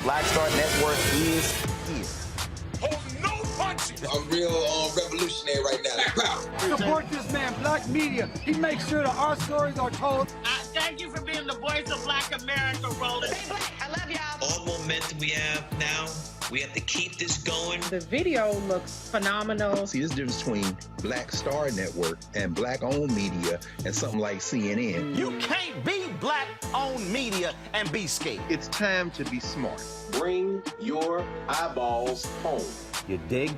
Black Star Network is here. Hold no punches. I'm real revolutionary right now. Support this man, Black Media. He makes sure that our stories are told. Thank you for being the voice of Black America, Roland. Stay black. I love y'all. All momentum we have now, we have to keep this going. The video looks phenomenal. See, this difference between Black Star Network and Black-owned media and something like CNN. You can't be Black-owned media and be scared. It's time to be smart. Bring your eyeballs home. You dig?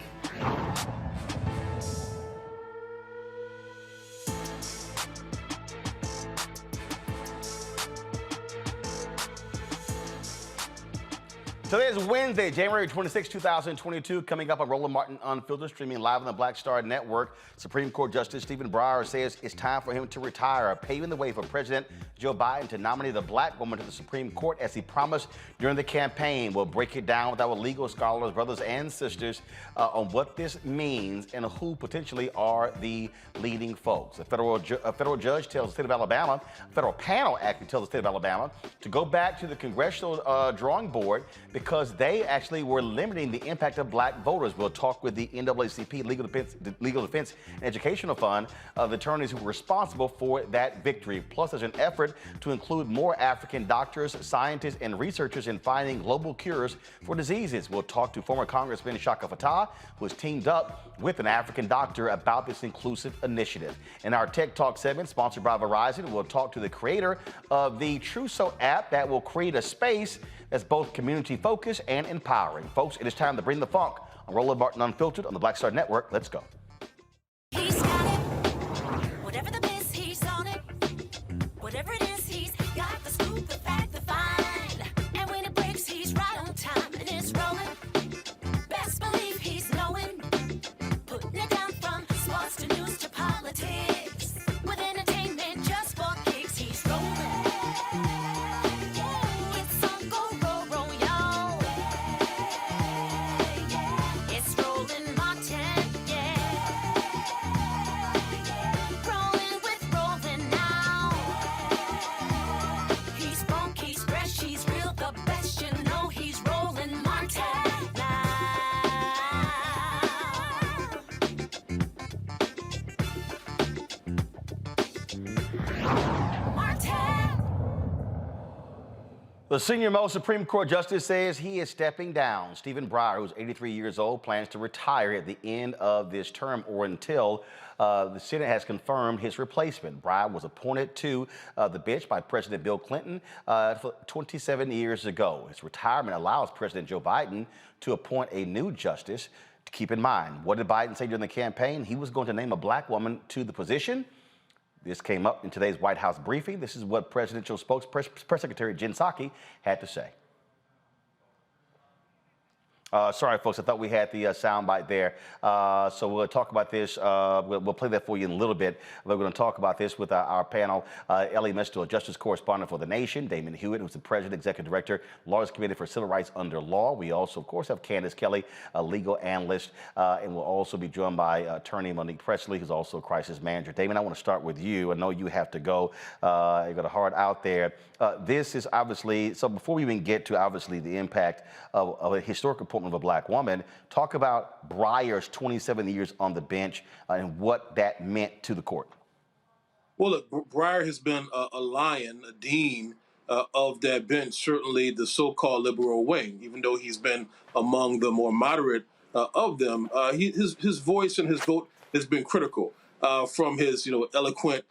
Today is Wednesday, January 26, 2022. Coming up on Roland Martin Unfiltered, streaming live on the Black Star Network. Supreme Court Justice Stephen Breyer says it's time for him to retire, paving the way for President Joe Biden to nominate a black woman to the Supreme Court as he promised during the campaign. We'll break it down with our legal scholars, brothers and sisters, on what this means and who potentially are the leading folks. A federal judge tells the state of Alabama, a federal panel actually tells the state of Alabama to go back to the congressional drawing board because they actually were limiting the impact of black voters. We'll talk with the NAACP Legal Defense and Educational Fund, the attorneys who were responsible for that victory. Plus, there's an effort to include more African doctors, scientists, and researchers in finding global cures for diseases. We'll talk to former Congressman Shaka Fattah, who has teamed up with an African doctor about this inclusive initiative. In our Tech Talk segment, sponsored by Verizon, we'll talk to the creator of the Truso app that will create a space that's both community-focused and empowering. Folks, it is time to bring the funk on Roland Martin Unfiltered on the Black Star Network. Let's go. He's got it. Whatever the biz, he's on it. Whatever it is, he's got the scoop, the fact, the find. And when it breaks, he's right on time and it's rolling. Best believe he's knowing. Putting it down from sports to news to politics. With entertainment just for kicks, he's rolling. The senior-most Supreme Court justice says he is stepping down. Stephen Breyer, who's 83 years old, plans to retire at the end of this term or until the Senate has confirmed his replacement. Breyer was appointed to the bench by President Bill Clinton 27 years ago. His retirement allows President Joe Biden to appoint a new justice. To keep in mind, what did Biden say during the campaign? He was going to name a black woman to the position. This came up in today's White House briefing. This is what presidential press secretary Jen Psaki had to say. Sorry, folks, I thought we had the soundbite there. So we'll talk about this. We'll play that for you in a little bit. We're going to talk about this with our panel. Ellie Mistel, a justice correspondent for The Nation. Damon Hewitt, who's the president, executive director, Lawyers Committee for Civil Rights Under Law. We also, of course, have Candace Kelly, a legal analyst. And we'll also be joined by attorney Monique Presley, who's also a crisis manager. Damon, I want to start with you. I know you have to go. You got a heart out there. This is obviously, so before we even get to obviously the impact of a historic appointment of a black woman, talk about Breyer's 27 years on the bench and what that meant to the court. Well, look, Breyer has been a lion, a dean of that bench, certainly the so-called liberal wing, even though he's been among the more moderate of them. His voice and his vote has been critical from his, eloquent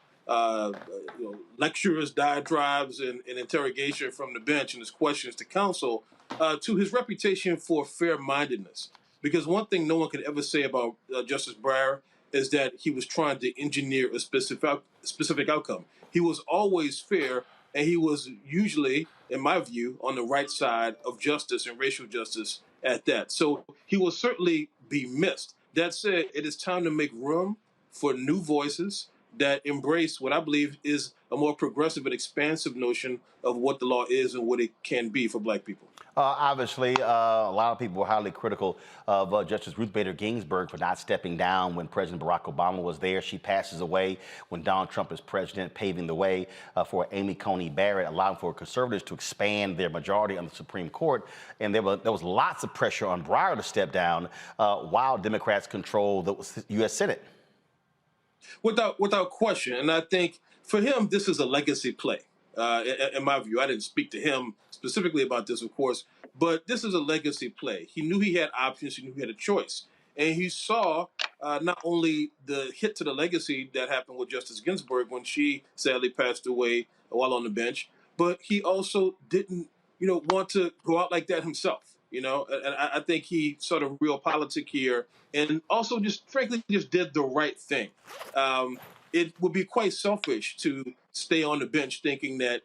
lectures, diatribes, and interrogation from the bench and his questions to counsel, to his reputation for fair-mindedness. Because one thing no one could ever say about Justice Breyer is that he was trying to engineer a specific outcome. He was always fair, and he was usually, in my view, on the right side of justice and racial justice at that. So he will certainly be missed. That said, it is time to make room for new voices that embrace what I believe is a more progressive and expansive notion of what the law is and what it can be for black people. Obviously, a lot of people were highly critical of Justice Ruth Bader Ginsburg for not stepping down when President Barack Obama was there. She passes away when Donald Trump is president, paving the way for Amy Coney Barrett, allowing for conservatives to expand their majority on the Supreme Court. And there was lots of pressure on Breyer to step down while Democrats control the U.S. Senate. Without question. And I think for him, this is a legacy play. In my view, I didn't speak to him specifically about this, of course, but this is a legacy play. He knew he had options. He knew he had a choice. And he saw not only the hit to the legacy that happened with Justice Ginsburg when she sadly passed away while on the bench, but he also didn't, want to go out like that himself. And I think he saw the real politic here and also frankly did the right thing. It would be quite selfish to stay on the bench thinking that,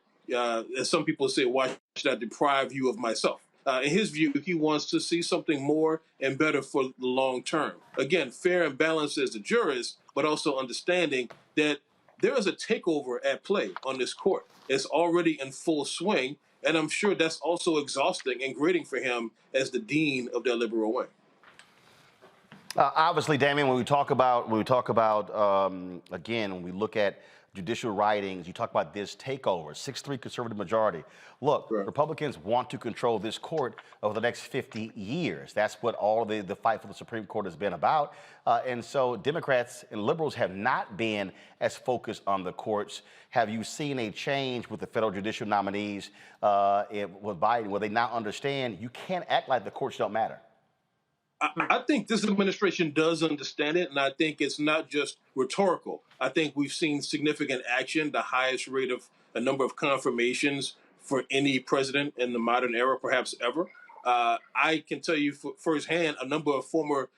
as some people say, why should I deprive you of myself? In his view, he wants to see something more and better for the long term. Again, fair and balanced as the jurist, but also understanding that there is a takeover at play on this court. It's already in full swing, and I'm sure that's also exhausting and grating for him as the dean of their liberal wing. Obviously, Damien, when we talk about again, when we look at judicial writings, you talk about this takeover, 6-3 conservative majority. Look, right. Republicans want to control this court over the next 50 years. That's what all the fight for the Supreme Court has been about. And so Democrats and liberals have not been as focused on the courts. Have you seen a change with the federal judicial nominees with Biden, where they now understand you can't act like the courts don't matter? I think this administration does understand it, and I think it's not just rhetorical. I think we've seen significant action, the highest rate of a number of confirmations for any president in the modern era, perhaps ever. I can tell you firsthand, a number of former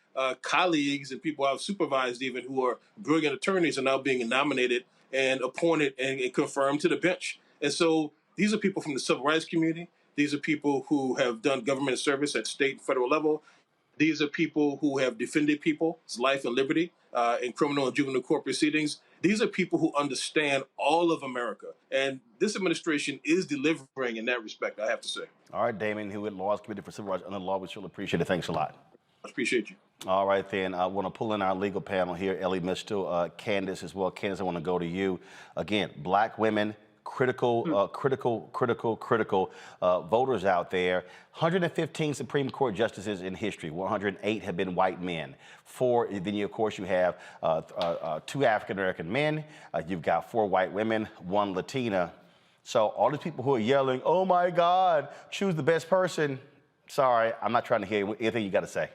colleagues and people I've supervised even who are brilliant attorneys are now being nominated and appointed and confirmed to the bench. And so these are people from the civil rights community. These are people who have done government service at state and federal level. These are people who have defended people's life and liberty in criminal and juvenile court proceedings. These are people who understand all of America. And this administration is delivering in that respect, I have to say. All right, Damien Hewitt, Laws Committee for Civil Rights under the Law. We surely appreciate it. Thanks a lot. I appreciate you. All right, then. I want to pull in our legal panel here, Ellie Mistel, Candace as well. Candace, I want to go to you. Again, black women, critical voters out there. 115 Supreme Court justices in history. 108 have been white men. Then of course you have 2 African-American men. You've got 4 white women, 1 Latina. So all these people who are yelling, oh my God, choose the best person. Sorry, I'm not trying to hear anything you got to say.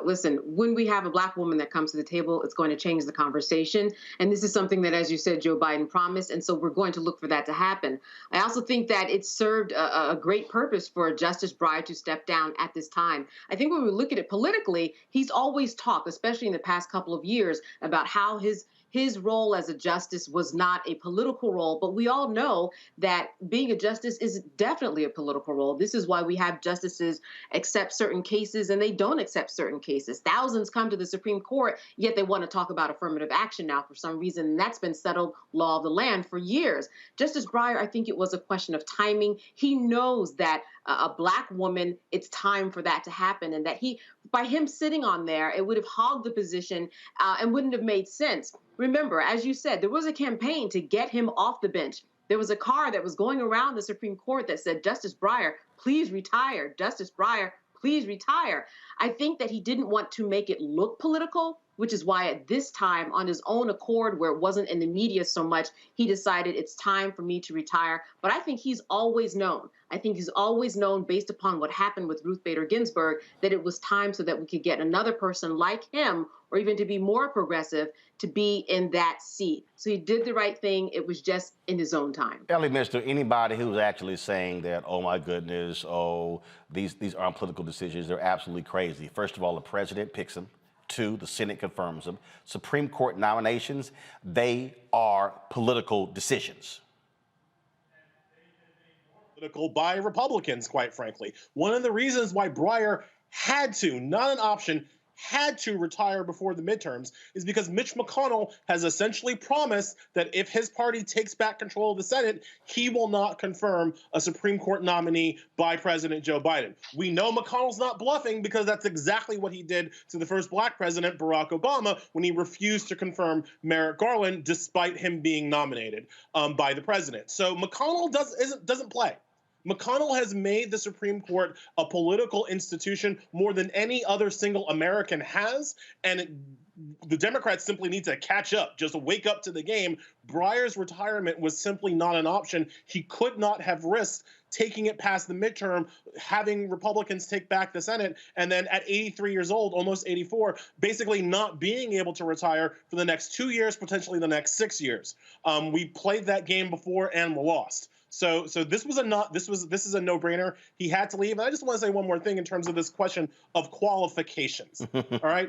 Listen, when we have a black woman that comes to the table, it's going to change the conversation. And this is something that, as you said, Joe Biden promised. And so we're going to look for that to happen. I also think that it served a great purpose for Justice Breyer to step down at this time. I think when we look at it politically, he's always talked, especially in the past couple of years, about how his role as a justice was not a political role, but we all know that being a justice is definitely a political role. This is why we have justices accept certain cases and they don't accept certain cases. Thousands come to the Supreme Court, yet they want to talk about affirmative action now for some reason, and that's been settled law of the land for years. Justice Breyer, I think it was a question of timing. He knows that a black woman, it's time for that to happen, and that by him sitting on there, it would have hogged the position and wouldn't have made sense. Remember, as you said, there was a campaign to get him off the bench. There was a car that was going around the Supreme Court that said, Justice Breyer, please retire. Justice Breyer, please retire. I think that he didn't want to make it look political, which is why at this time, on his own accord, where it wasn't in the media so much, he decided it's time for me to retire. But I think he's always known. I think he's always known, based upon what happened with Ruth Bader Ginsburg, that it was time so that we could get another person like him, or even to be more progressive, to be in that seat. So he did the right thing. It was just in his own time. Ellie Mistel, anybody who's actually saying that, oh my goodness, these aren't political decisions, they're absolutely crazy. First of all, the president picks them. 2, the Senate confirms them. Supreme Court nominations, they are political decisions. Political by Republicans, quite frankly. One of the reasons why Breyer had to, not an option, had to retire before the midterms is because Mitch McConnell has essentially promised that if his party takes back control of the Senate, he will not confirm a Supreme Court nominee by President Joe Biden. We know McConnell's not bluffing because that's exactly what he did to the first black president, Barack Obama, when he refused to confirm Merrick Garland despite him being nominated by the president. So McConnell doesn't play. McConnell has made the Supreme Court a political institution more than any other single American has, and the Democrats simply need to catch up, just wake up to the game. Breyer's retirement was simply not an option. He could not have risked taking it past the midterm, having Republicans take back the Senate, and then at 83 years old, almost 84, basically not being able to retire for the next 2 years, potentially the next 6 years. We played that game before and lost. So this is a no-brainer. He had to leave. And I just want to say one more thing in terms of this question of qualifications. All right.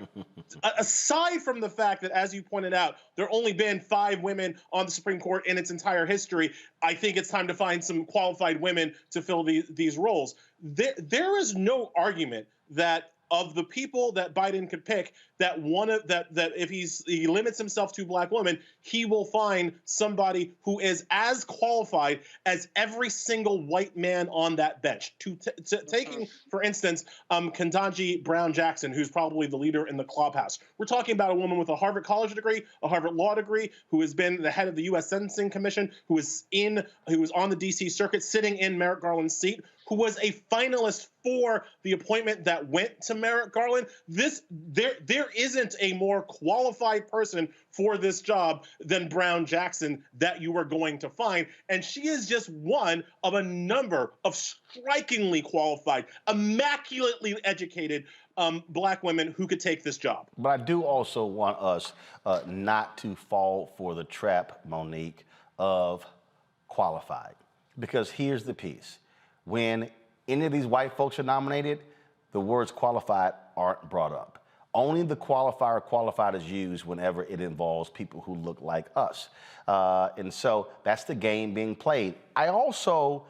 Aside from the fact that, as you pointed out, there have only been 5 women on the Supreme Court in its entire history, I think it's time to find some qualified women to fill these roles. There is no argument that of the people that Biden could pick, that if he limits himself to black women, he will find somebody who is as qualified as every single white man on that bench. Taking, for instance, Ketanji Brown Jackson, who's probably the leader in the clubhouse. We're talking about a woman with a Harvard College degree, a Harvard Law degree, who has been the head of the U.S. Sentencing Commission, who was on the D.C. Circuit, sitting in Merrick Garland's seat, who was a finalist for the appointment that went to Merrick Garland. There isn't a more qualified person for this job than Brown Jackson that you are going to find. And she is just one of a number of strikingly qualified, immaculately educated black women who could take this job. But I do also want us not to fall for the trap, Monique, of qualified. Because here's the piece. When any of these white folks are nominated, the words qualified aren't brought up. Only the qualifier qualified is used whenever it involves people who look like us. And so that's the game being played. I also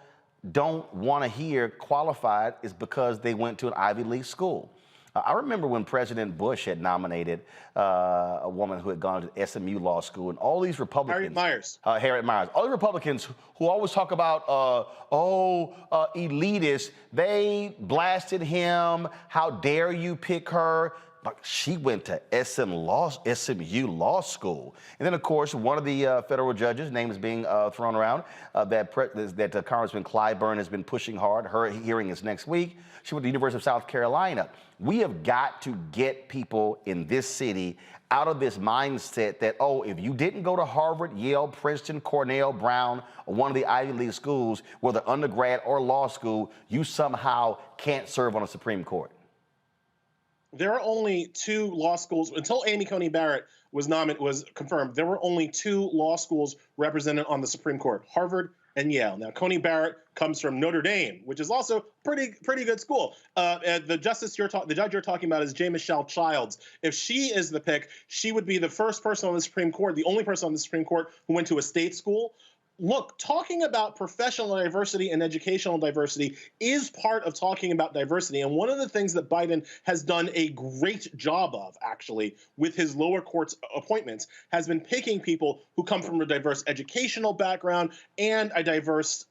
don't want to hear qualified is because they went to an Ivy League school. I remember when President Bush had nominated a woman who had gone to SMU Law School, and all these Republicans— Harriet Miers. All the Republicans who always talk about, elitists, they blasted him. How dare you pick her? But she went to SMU Law School. And then, of course, one of the federal judges, name is being thrown around, that Congressman Clyburn has been pushing hard. Her hearing is next week. She went to the University of South Carolina. We have got to get people in this city out of this mindset that, if you didn't go to Harvard, Yale, Princeton, Cornell, Brown, or one of the Ivy League schools, whether undergrad or law school, you somehow can't serve on a Supreme Court. There are only 2 law schools until Amy Coney Barrett was confirmed. There were only 2 law schools represented on the Supreme Court: Harvard and Yale. Now, Coney Barrett comes from Notre Dame, which is also pretty good school. The judge you're talking about is J. Michelle Childs. If she is the pick, she would be the first person on the Supreme Court, the only person on the Supreme Court who went to a state school. Look, talking about professional diversity and educational diversity is part of talking about diversity. And one of the things that Biden has done a great job of, actually, with his lower courts appointments, has been picking people who come from a diverse educational background and a diverse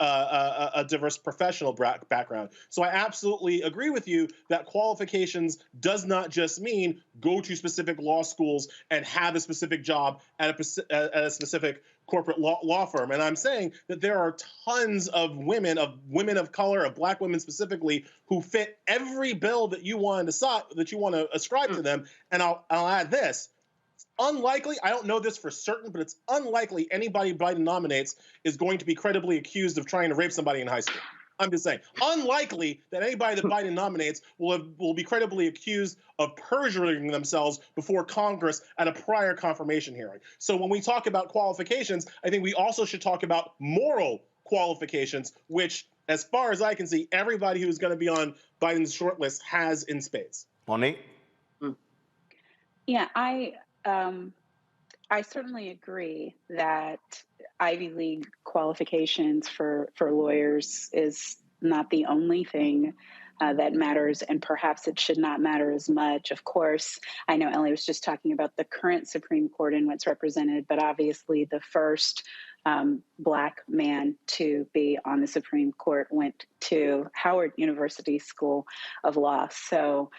professional background. So I absolutely agree with you that qualifications does not just mean go to specific law schools and have a specific job at a specific corporate law firm. And I'm saying that there are tons of women of color, of black women specifically, who fit every bill that you want to ascribe to them. And I'll add this. It's unlikely, I don't know this for certain, but it's unlikely anybody Biden nominates is going to be credibly accused of trying to rape somebody in high school. I'm just saying, unlikely that anybody that Biden nominates will be credibly accused of perjuring themselves before Congress at a prior confirmation hearing. So when we talk about qualifications, I think we also should talk about moral qualifications, which, as far as I can see, everybody who's going to be on Biden's shortlist has in spades. Monique? Yeah, I certainly agree that Ivy League qualifications for lawyers is not the only thing that matters, and perhaps it should not matter as much. Of course, I know Ellie was just talking about the current Supreme Court and what's represented, but obviously the first Black man to be on the Supreme Court went to Howard University School of Law. So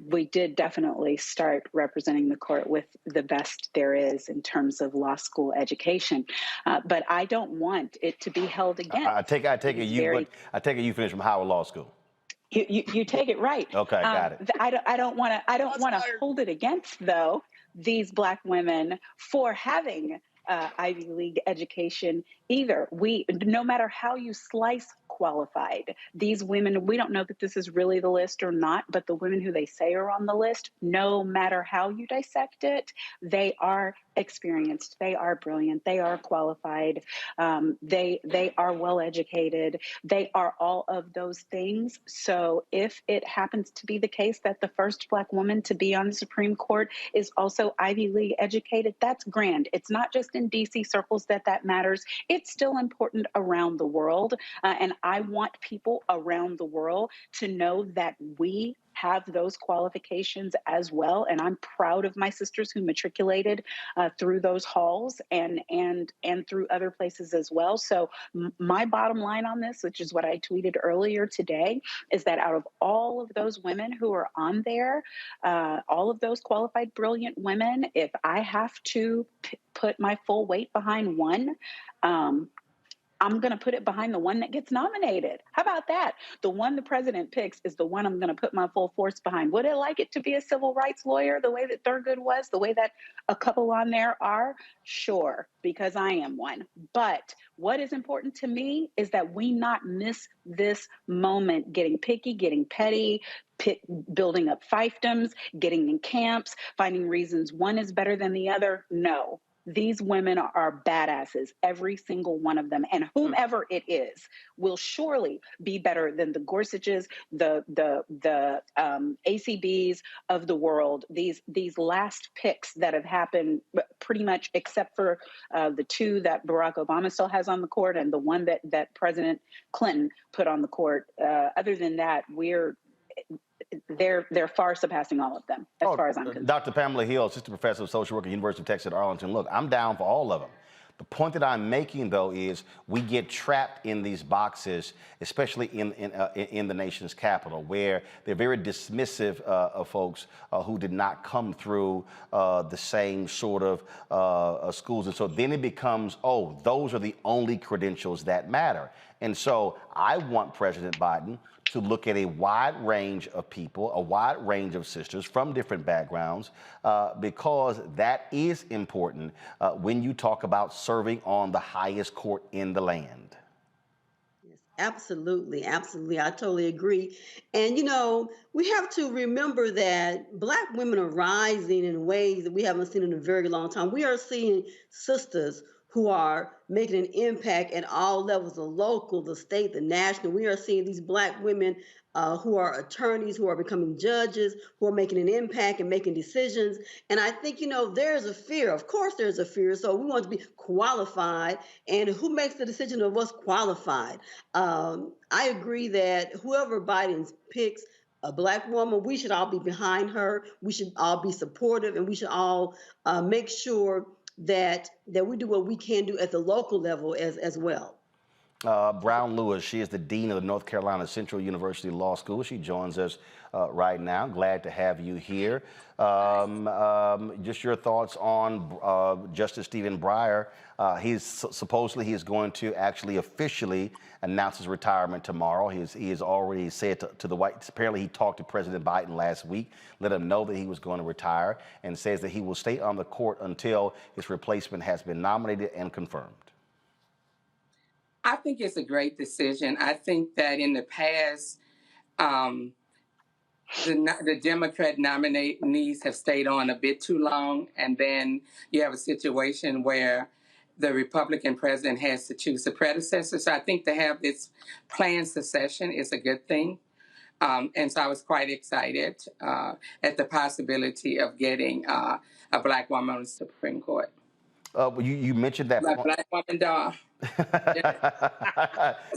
we did definitely start representing the court with the best there is in terms of law school education. But I don't want it to be held against. I take it you finished from Howard Law School. You take it right. Okay, got it. I don't want to hold it against, though, these Black women for having Ivy League education either. No matter how you slice qualified, these women, we don't know that this is really the list or not, but the women who they say are on the list, no matter how you dissect it, they are experienced, they are brilliant, they are qualified, they are well educated, they are all of those things. So if it happens to be the case that the first Black woman to be on the Supreme Court is also Ivy League educated, that's grand. It's not just in DC circles that matters. It's still important around the world. And I want people around the world to know that we have those qualifications as well. And I'm proud of my sisters who matriculated through those halls and through other places as well. So my bottom line on this, which is what I tweeted earlier today, is that out of all of those women who are on there, all of those qualified, brilliant women, if I have to put my full weight behind one, I'm going to put it behind the one that gets nominated. How about that? The one the president picks is the one I'm going to put my full force behind. Would I like it to be a civil rights lawyer the way that Thurgood was, the way that a couple on there are? Sure, because I am one. But what is important to me is that we not miss this moment getting picky, getting petty, building up fiefdoms, getting in camps, finding reasons one is better than the other. No. These women are badasses, every single one of them. And whomever it is will surely be better than the Gorsuches, the ACBs of the world. These last picks that have happened pretty much except for the two that Barack Obama still has on the court and the one that President Clinton put on the court. Other than that, they're far surpassing all of them, as far as I'm concerned. Dr. Pamela Hill, assistant professor of social work at the University of Texas at Arlington. Look, I'm down for all of them. The point that I'm making, though, is we get trapped in these boxes, especially in the nation's capital, where they're very dismissive of folks who did not come through the same sort of schools. And so then it becomes, oh, those are the only credentials that matter. And so I want President Biden to look at a wide range of people, a wide range of sisters from different backgrounds, because that is important when you talk about serving on the highest court in the land. Yes, absolutely, absolutely. I totally agree. And, we have to remember that Black women are rising in ways that we haven't seen in a very long time. We are seeing sisters who are making an impact at all levels, the local, the state, the national. We are seeing these Black women who are attorneys, who are becoming judges, who are making an impact and making decisions. And I think, there's a fear. Of course, there's a fear. So we want to be qualified. And who makes the decision of what's qualified? I agree that whoever Biden picks, a Black woman, we should all be behind her. We should all be supportive, and we should all make sure that we do what we can do at the local level as well. Brown Lewis, she is the dean of the North Carolina Central University Law School. She joins us right now. Glad to have you here. Just your thoughts on Justice Stephen Breyer. Supposedly he is going to actually officially announce his retirement tomorrow. He has already said to the White. Apparently, he talked to President Biden last week, let him know that he was going to retire, and says that he will stay on the court until his replacement has been nominated and confirmed. I think it's a great decision. I think that in the past, the Democrat nominees have stayed on a bit too long, and then you have a situation where the Republican president has to choose a predecessor. So I think to have this planned succession is a good thing. And so I was quite excited at the possibility of getting a Black woman on the Supreme Court. You mentioned that Black woman,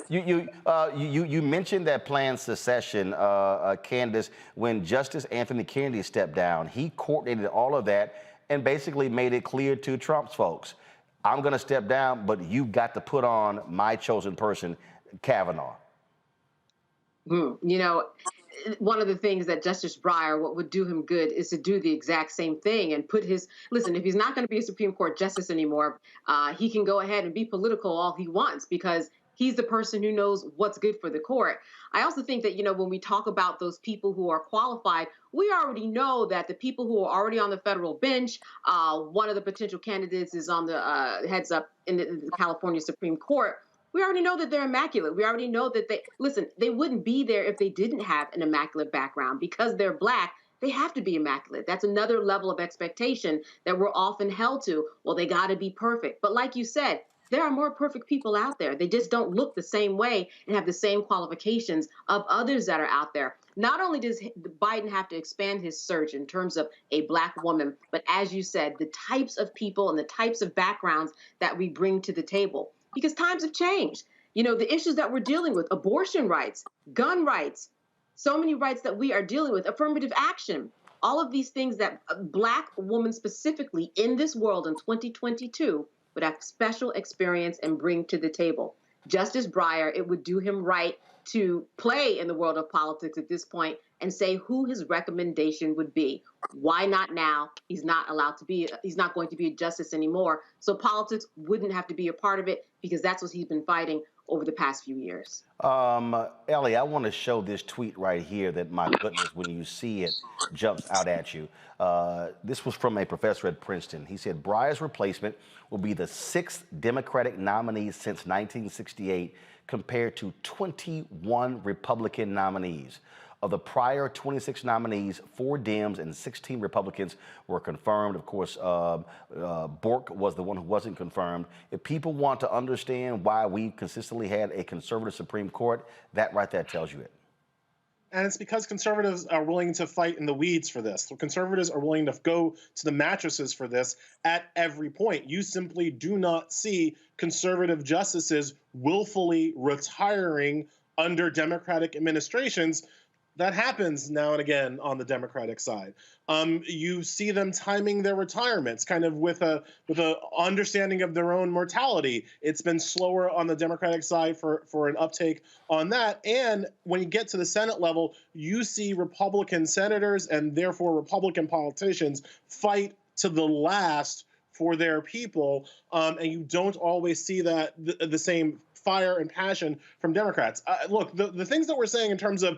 You mentioned that planned secession, Candace, when Justice Anthony Kennedy stepped down. He coordinated all of that and basically made it clear to Trump's folks, I'm going to step down, but you got to put on my chosen person, Kavanaugh. You know, one of the things that Justice Breyer, what would do him good is to do the exact same thing and put his, listen, if he's not going to be a Supreme Court justice anymore, he can go ahead and be political all he wants because he's the person who knows what's good for the court. I also think that, you know, when we talk about those people who are qualified, we already know that the people who are already on the federal bench, one of the potential candidates is on the heads up in the California Supreme Court. We already know that they're immaculate. We already know that they wouldn't be there if they didn't have an immaculate background. Because they're Black, they have to be immaculate. That's another level of expectation that we're often held to. Well, they got to be perfect. But like you said, there are more perfect people out there. They just don't look the same way and have the same qualifications of others that are out there. Not only does Biden have to expand his search in terms of a Black woman, but as you said, the types of people and the types of backgrounds that we bring to the table. Because times have changed. You know, the issues that we're dealing with, abortion rights, gun rights, so many rights that we are dealing with, affirmative action, all of these things that a Black woman specifically in this world in 2022 would have special experience and bring to the table. Justice Breyer, it would do him right to play in the world of politics at this point and say who his recommendation would be. Why not now? He's not going to be a justice anymore. So politics wouldn't have to be a part of it because that's what he's been fighting over the past few years. Ellie, I want to show this tweet right here that, my goodness, when you see it, jumps out at you. This was from a professor at Princeton. He said, Breyer's replacement will be the 6th Democratic nominee since 1968 compared to 21 Republican nominees. Of the prior 26 nominees, 4 Dems and 16 Republicans were confirmed. Of course, Bork was the one who wasn't confirmed. If people want to understand why we consistently had a conservative Supreme Court, that right there tells you it. And it's because conservatives are willing to fight in the weeds for this. Conservatives are willing to go to the mattresses for this at every point. You simply do not see conservative justices willfully retiring under Democratic administrations. That happens now and again on the Democratic side. You see them timing their retirements kind of with a understanding of their own mortality. It's been slower on the Democratic side for an uptake on that. And when you get to the Senate level, you see Republican senators and therefore Republican politicians fight to the last for their people. And you don't always see that the same fire and passion from Democrats. Look, the things that we're saying in terms of,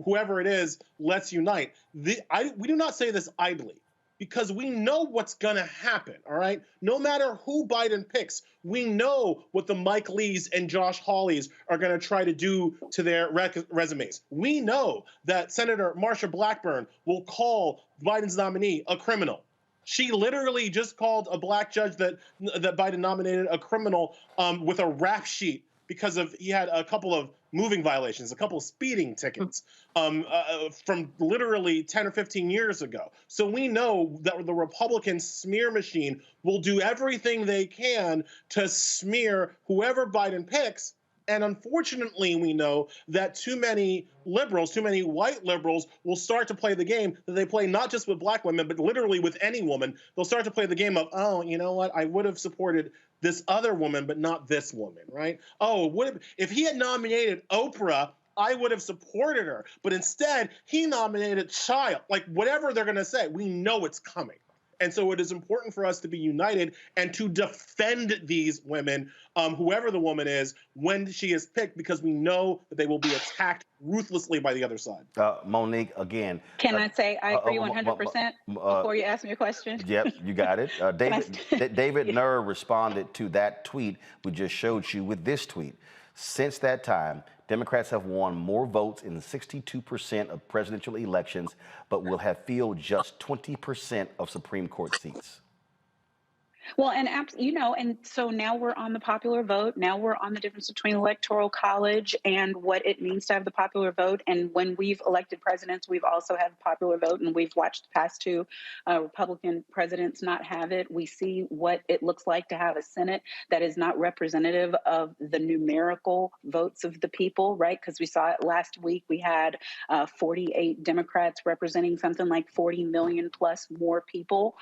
whoever it is, let's unite. We do not say this idly because we know what's going to happen, all right? No matter who Biden picks, we know what the Mike Lees and Josh Hawleys are going to try to do to their resumes. We know that Senator Marsha Blackburn will call Biden's nominee a criminal. She literally just called a Black judge that Biden nominated a criminal with a rap sheet because he had a couple of moving violations, a couple of speeding tickets from literally 10 or 15 years ago. So we know that the Republican smear machine will do everything they can to smear whoever Biden picks. And unfortunately, we know that too many liberals, too many white liberals will start to play the game that they play not just with Black women, but literally with any woman. They'll start to play the game of, oh, you know what? I would have supported this other woman, but not this woman, right? Oh, if he had nominated Oprah, I would have supported her. But instead, he nominated Child. Like, whatever they're going to say, we know it's coming. And so it is important for us to be united and to defend these women, whoever the woman is, when she is picked, because we know that they will be attacked ruthlessly by the other side. Monique, again. Can I say I agree 100% before you ask me a question? Yep, you got it. David Nuhr responded to that tweet we just showed you with this tweet. Since that time, Democrats have won more votes in 62% of presidential elections, but will have filled just 20% of Supreme Court seats. Well, and and so now we're on the popular vote. Now we're on the difference between electoral college and what it means to have the popular vote. And when we've elected presidents, we've also had the popular vote, and we've watched the past two Republican presidents not have it. We see what it looks like to have a Senate that is not representative of the numerical votes of the people, right? Because we saw it last week. We had 48 Democrats representing something like 40 million plus more people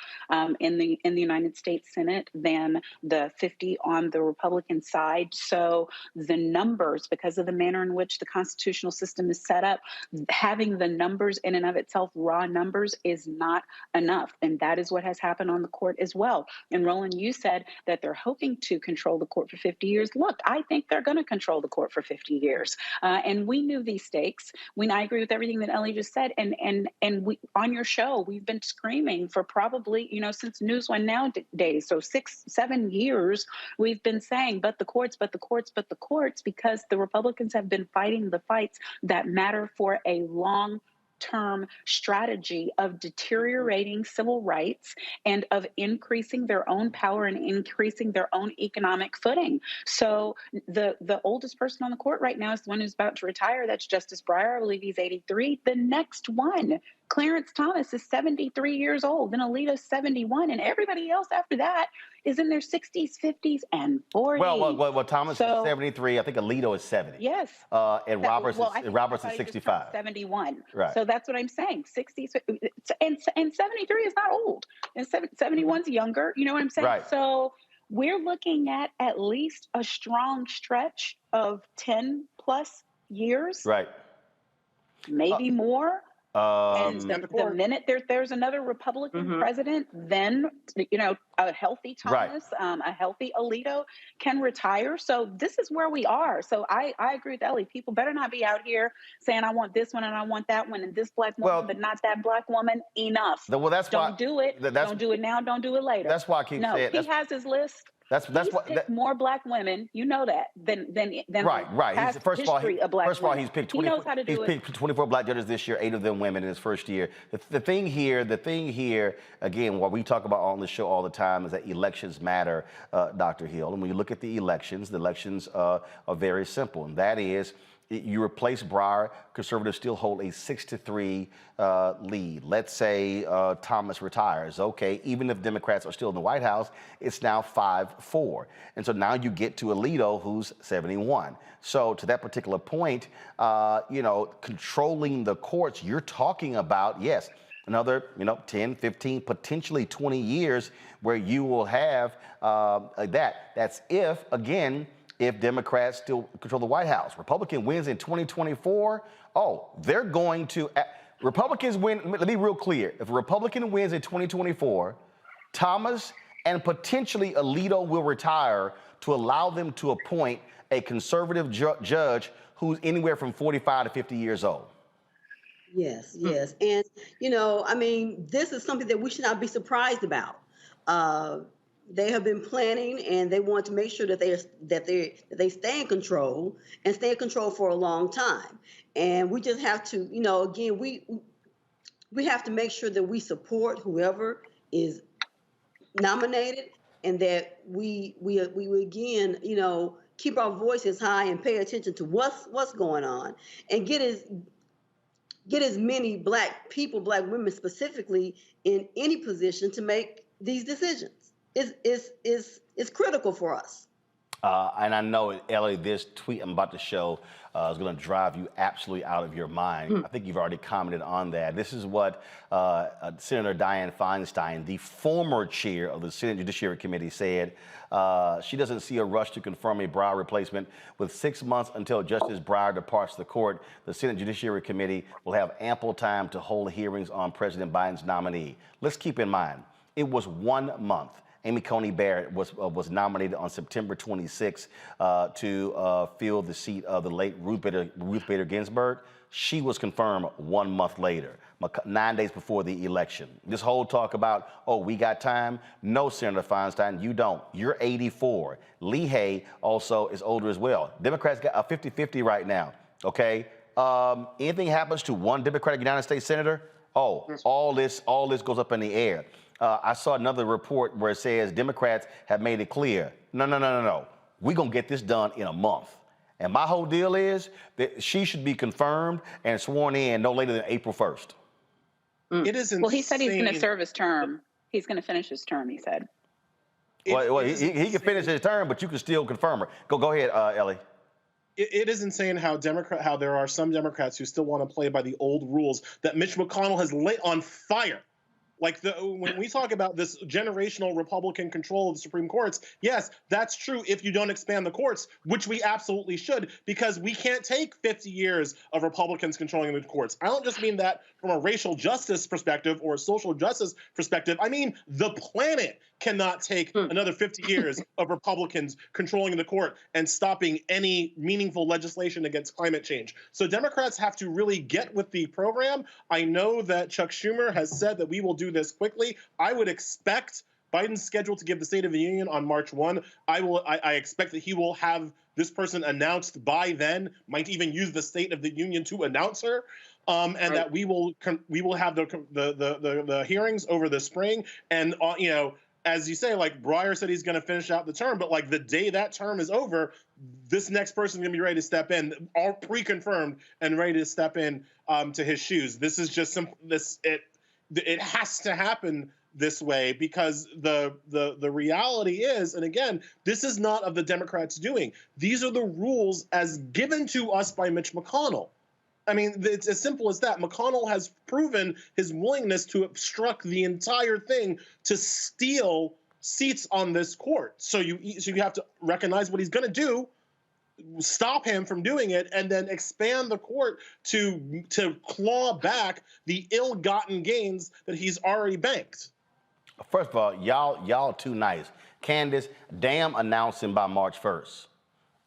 in the United States Senate than the 50 on the Republican side. So the numbers, because of the manner in which the constitutional system is set up, having the numbers in and of itself, raw numbers, is not enough. And that is what has happened on the court as well. And Roland, you said that they're hoping to control the court for 50 years. Look, I think they're going to control the court for 50 years. And we knew these stakes. I agree with everything that Ellie just said. And we, on your show, we've been screaming for probably, since News One Now days. So 6-7 years, we've been saying, but the courts, but the courts, but the courts, because the Republicans have been fighting the fights that matter for a long-term strategy of deteriorating civil rights and of increasing their own power and increasing their own economic footing. So the oldest person on the court right now is the one who's about to retire. That's Justice Breyer. I believe he's 83. The next one, Clarence Thomas, is 73 years old, then Alito's 71, and everybody else after that is in their 60s, 50s, and 40s. Well, Thomas is 73. I think Alito is 70. Yes. And Roberts is 65. 71. Right. So that's what I'm saying. 60s and 73 is not old. And 71's younger. You know what I'm saying? Right. So we're looking at least a strong stretch of 10 plus years. Right. Maybe more. And the minute there's another Republican president, then a healthy Thomas, a healthy Alito can retire. So this is where we are. So I agree with Ellie. People better not be out here saying, I want this one and I want that one and this black woman, but not that black woman. Enough. Well, that's don't why, do it. Don't do it now. Don't do it later. That's why I keep saying. He has his list. That's what more black women, than right. First of all, he's picked 24 black judges this year, 8 of them women in his first year. The thing here, again, what we talk about on the show all the time is that elections matter, Dr. Hill. And when you look at the elections are very simple, and that is, you replace Breyer, conservatives still hold a 6-3 lead. Let's say Thomas retires. Okay, even if Democrats are still in the White House, it's now 5-4. And so now you get to Alito, who's 71. So to that particular point, controlling the courts, you're talking about, yes, another 10, 15, potentially 20 years where you will have that. That's if Democrats still control the White House. Republican wins in 2024, they're going to, Republicans win, let me be real clear. If a Republican wins in 2024, Thomas and potentially Alito will retire to allow them to appoint a conservative judge who's anywhere from 45 to 50 years old. Yes. And, this is something that we should not be surprised about. They have been planning, and they want to make sure that they stay in control and stay in control for a long time. And we just have to, again, we have to make sure that we support whoever is nominated, and that we again, keep our voices high and pay attention to what's going on, and get as many black people, black women specifically, in any position to make these decisions. Is critical for us. And I know, Ellie, this tweet I'm about to show is going to drive you absolutely out of your mind. I think you've already commented on that. This is what Senator Dianne Feinstein, the former chair of the Senate Judiciary Committee, said. She doesn't see a rush to confirm a Breyer replacement. With 6 months until Justice Breyer departs the court, the Senate Judiciary Committee will have ample time to hold hearings on President Biden's nominee. Let's keep in mind, it was 1 month. Amy Coney Barrett was nominated on September 26 to fill the seat of the late Ruth Bader Ginsburg. She was confirmed 1 month later, 9 days before the election. This whole talk about, we got time. No, Senator Feinstein, you don't. You're 84. Leahy also is older as well. Democrats got a 50-50 right now, okay? Anything happens to one Democratic United States senator, all this goes up in the air. I saw another report where it says Democrats have made it clear, no. We're going to get this done in a month. And my whole deal is that she should be confirmed and sworn in no later than April 1st. It is insane. Well, he said he's going to serve his term. He's going to finish his term, he said. Well, he can finish his term, but you can still confirm her. Go ahead, Ellie. It is insane how there are some Democrats who still want to play by the old rules that Mitch McConnell has lit on fire. Like when we talk about this generational Republican control of the Supreme Courts, yes, that's true if you don't expand the courts, which we absolutely should, because we can't take 50 years of Republicans controlling the courts. I don't just mean that from a racial justice perspective or a social justice perspective. I mean the planet cannot take another 50 years of Republicans controlling the court and stopping any meaningful legislation against climate change. So Democrats have to really get with the program. I know that Chuck Schumer has said that we will do this quickly. I would expect Biden's scheduled to give the State of the Union on March 1. I expect that he will have this person announced by then, might even use the State of the Union to announce her. That we will have the hearings over the spring. And as you say, like Breyer said, he's going to finish out the term, but like the day that term is over, this next person is going to be ready to step in, all pre-confirmed and ready to step in to his shoes. This is just it has to happen this way because the reality is, and again, this is not of the Democrats' doing. These are the rules as given to us by Mitch McConnell. I mean, it's as simple as that. McConnell has proven his willingness to obstruct the entire thing to steal seats on this court. So you have to recognize what he's going to do, stop him from doing it, and then expand the court to claw back the ill-gotten gains that he's already banked. First of all, y'all too nice. Candace, damn announcing by March 1st.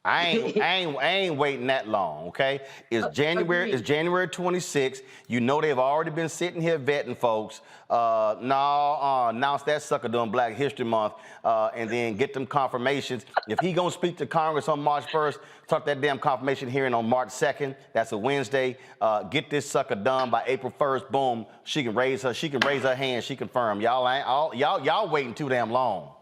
I ain't waiting that long, okay? It's January 26th. You know they've already been sitting here vetting folks. Announce that sucker during Black History Month and then get them confirmations. If he gonna speak to Congress on March 1st, start that damn confirmation hearing on March 2nd. That's a Wednesday. Get this sucker done by April 1st. Boom. She can raise her hand. She confirmed. Y'all waiting too damn long.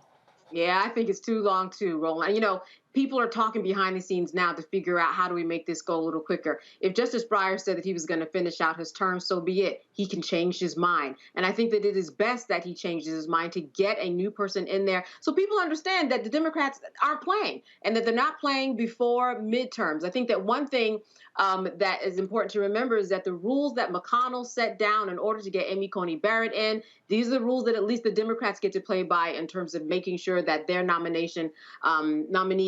Yeah, I think it's too long too, Roland. People are talking behind the scenes now to figure out how do we make this go a little quicker. If Justice Breyer said that he was going to finish out his term, so be it. He can change his mind. And I think that it is best that he changes his mind to get a new person in there so people understand that the Democrats aren't playing and that they're not playing before midterms. I think that one thing that is important to remember is that the rules that McConnell set down in order to get Amy Coney Barrett in, these are the rules that at least the Democrats get to play by in terms of making sure that their nominee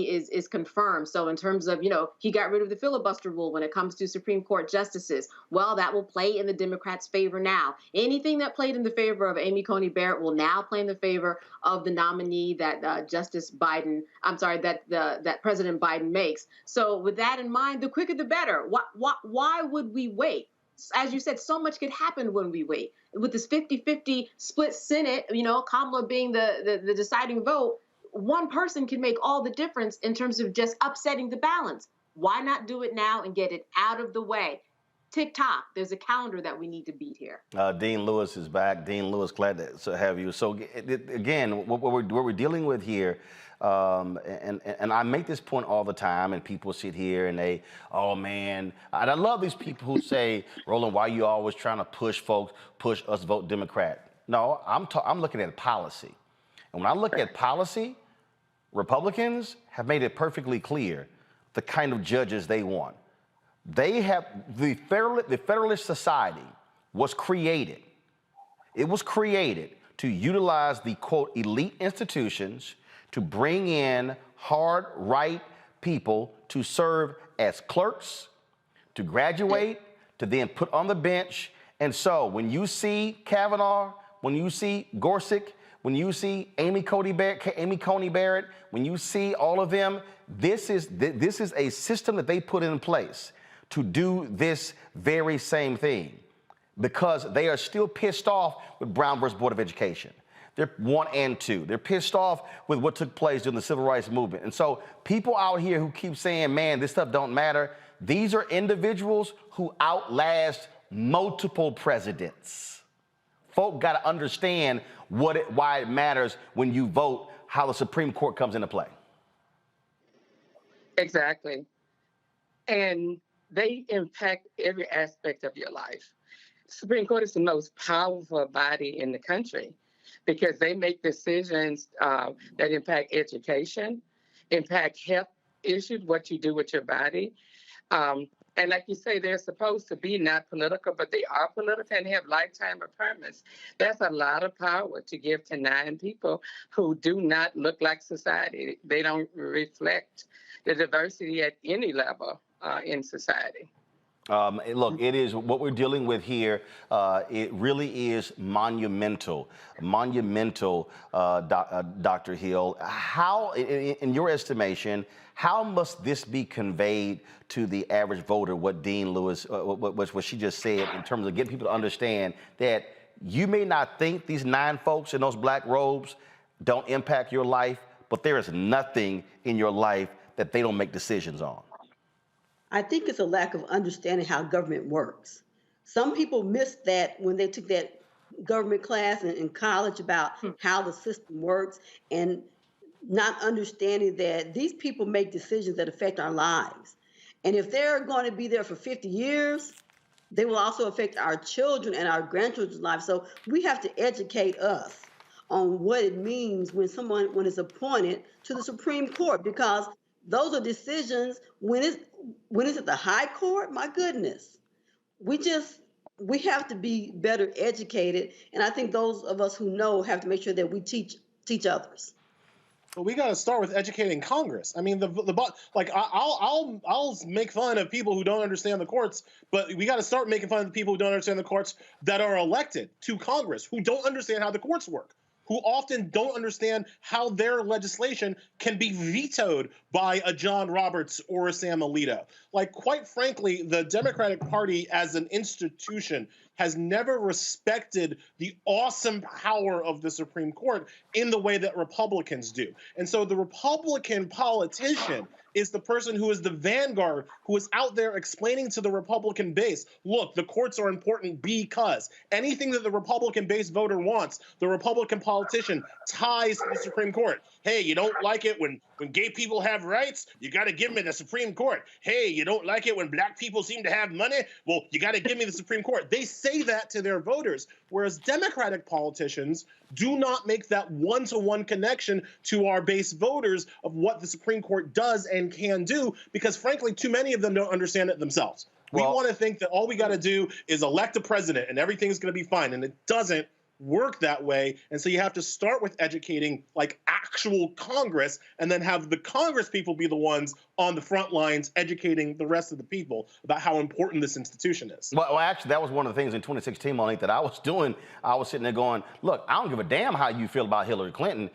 is confirmed. So in terms of, he got rid of the filibuster rule when it comes to Supreme Court justices. Well, that will play in the Democrats' favor now. Anything that played in the favor of Amy Coney Barrett will now play in the favor of the nominee that that President Biden makes. So with that in mind, the quicker the better. Why would we wait? As you said, so much could happen when we wait. With this 50-50 split Senate, Kamala being the deciding vote, one person can make all the difference in terms of just upsetting the balance. Why not do it now and get it out of the way? TikTok, there's a calendar that we need to beat here. Dean Lewis is back. Dean Lewis, glad to have you. So again, what we're dealing with here, and I make this point all the time, and people sit here and they, oh man, and I love these people who say, Roland, why are you always trying to push us vote Democrat? No, I'm looking at policy. And when I look at policy, Republicans have made it perfectly clear the kind of judges they want. They have the Federalist Society was created. It was created to utilize the, quote, elite institutions to bring in hard right people to serve as clerks, to graduate, to then put on the bench. And so when you see Kavanaugh, when you see Gorsuch, when you see Amy Coney Barrett, when you see all of them, this is a system that they put in place to do this very same thing because they are still pissed off with Brown versus Board of Education. They're 1 and 2. They're pissed off with what took place during the Civil Rights Movement. And so people out here who keep saying, man, this stuff don't matter, these are individuals who outlast multiple presidents. Folk got to understand why it matters when you vote, how the Supreme Court comes into play. Exactly. And they impact every aspect of your life. Supreme Court is the most powerful body in the country because they make decisions that impact education, impact health issues, what you do with your body. And like you say, they're supposed to be not political, but they are political and have lifetime appointments. That's a lot of power to give to 9 people who do not look like society. They don't reflect the diversity at any level in society. Look, it is what we're dealing with here. It really is monumental, Dr. Hill. How, in your estimation, how must this be conveyed to the average voter? What Dean Lewis, what she just said, in terms of getting people to understand that you may not think these 9 folks in those black robes don't impact your life, but there is nothing in your life that they don't make decisions on. I think it's a lack of understanding how government works. Some people missed that when they took that government class in college about how the system works, and not understanding that these people make decisions that affect our lives. And if they're going to be there for 50 years, they will also affect our children and our grandchildren's lives. So we have to educate us on what it means when someone is appointed to the Supreme Court, because those are decisions when it's at the high court. My goodness, we have to be better educated, and I think those of us who know have to make sure that we teach others. But we got to start with educating Congress. I mean, I'll make fun of people who don't understand the courts, but we got to start making fun of the people who don't understand the courts that are elected to Congress, who don't understand how the courts work, who often don't understand how their legislation can be vetoed by a John Roberts or a Sam Alito. Like, quite frankly, the Democratic Party as an institution has never respected the awesome power of the Supreme Court in the way that Republicans do. And so the Republican politician is the person who is the vanguard, who is out there explaining to the Republican base, look, the courts are important because anything that the Republican base voter wants, the Republican politician ties to the Supreme Court. Hey, you don't like it when gay people have rights? You got to give me the Supreme Court. Hey, you don't like it when black people seem to have money? Well, you got to give me the Supreme Court. They say that to their voters, whereas Democratic politicians do not make that one-to-one connection to our base voters of what the Supreme Court does and can do, because frankly, too many of them don't understand it themselves. We want to think that all we got to do is elect a president and everything's going to be fine, and it doesn't work that way. And so you have to start with educating like actual Congress, and then have the Congress people be the ones on the front lines educating the rest of the people about how important this institution is. Well, actually, that was one of the things in 2016, Monique, that I was doing. I was sitting there going, look, I don't give a damn how you feel about Hillary Clinton.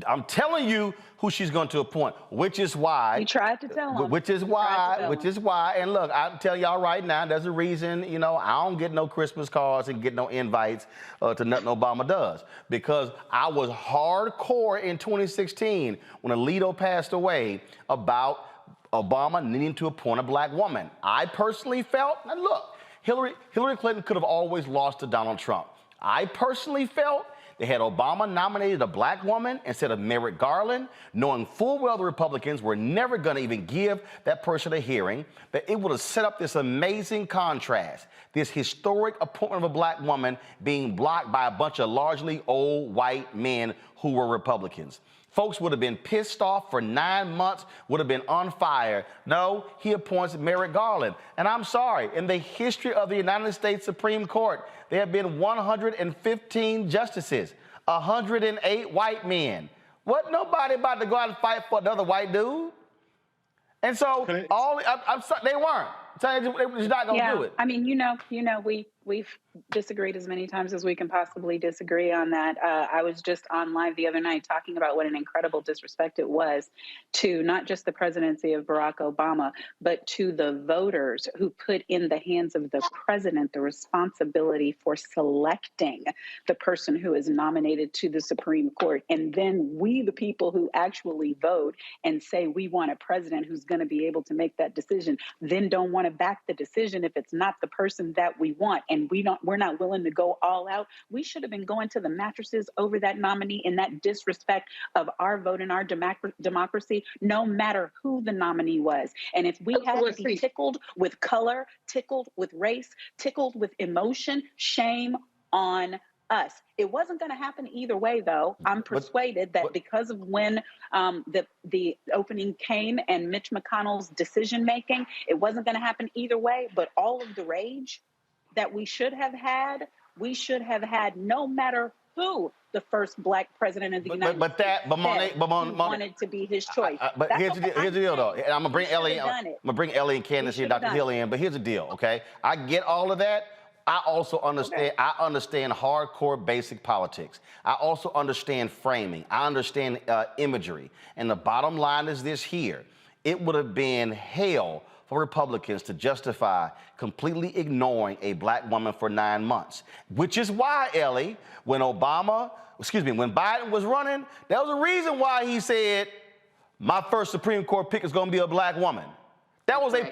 I'm telling you who she's going to appoint, which is why. You tried to tell him. Which is why. And look, I'm telling y'all right now, there's a reason, you know, I don't get no Christmas cards and get no invites to nothing Obama does, because I was hardcore in 2016 when Alito passed away about Obama needing to appoint a black woman. I personally felt, and look, Hillary Clinton could have always lost to Donald Trump. I personally felt they had Obama nominated a black woman instead of Merrick Garland, knowing full well the Republicans were never going to even give that person a hearing, that it would have set up this amazing contrast, this historic appointment of a black woman being blocked by a bunch of largely old white men who were Republicans. Folks would have been pissed off for 9 months, would have been on fire. No, he appoints Merrick Garland. And I'm sorry, in the history of the United States Supreme Court, there have been 115 justices, 108 white men. What, nobody about to go out and fight for another white dude? And so I'm sorry, they weren't. They were just not gonna do it. I mean, we've disagreed as many times as we can possibly disagree on that. I was just on live the other night talking about what an incredible disrespect it was to not just the presidency of Barack Obama, but to the voters who put in the hands of the president the responsibility for selecting the person who is nominated to the Supreme Court. And then we, the people who actually vote and say we want a president who's going to be able to make that decision, then don't want to back the decision if it's not the person that we want. and we're not willing to go all out. We should have been going to the mattresses over that nominee in that disrespect of our vote and our democracy, no matter who the nominee was. And if we had to be tickled with color, tickled with race, tickled with emotion, shame on us. It wasn't going to happen either way, though. I'm persuaded that because of when the opening came and Mitch McConnell's decision making, it wasn't going to happen either way. But all of the rage that we should have had no matter who the first Black president of the United States wanted to be his choice. But here's the deal, though. And I'm gonna bring Ellie and Candace here, Dr. Hill in. But here's the deal, okay? I get all of that. I also understand. I understand hardcore basic politics. I also understand framing. I understand imagery. And the bottom line is this here: it would have been hell for Republicans to justify completely ignoring a Black woman for 9 months. Which is why, Ellie, when Biden was running, there was a reason why he said, "My first Supreme Court pick is going to be a Black woman." That was a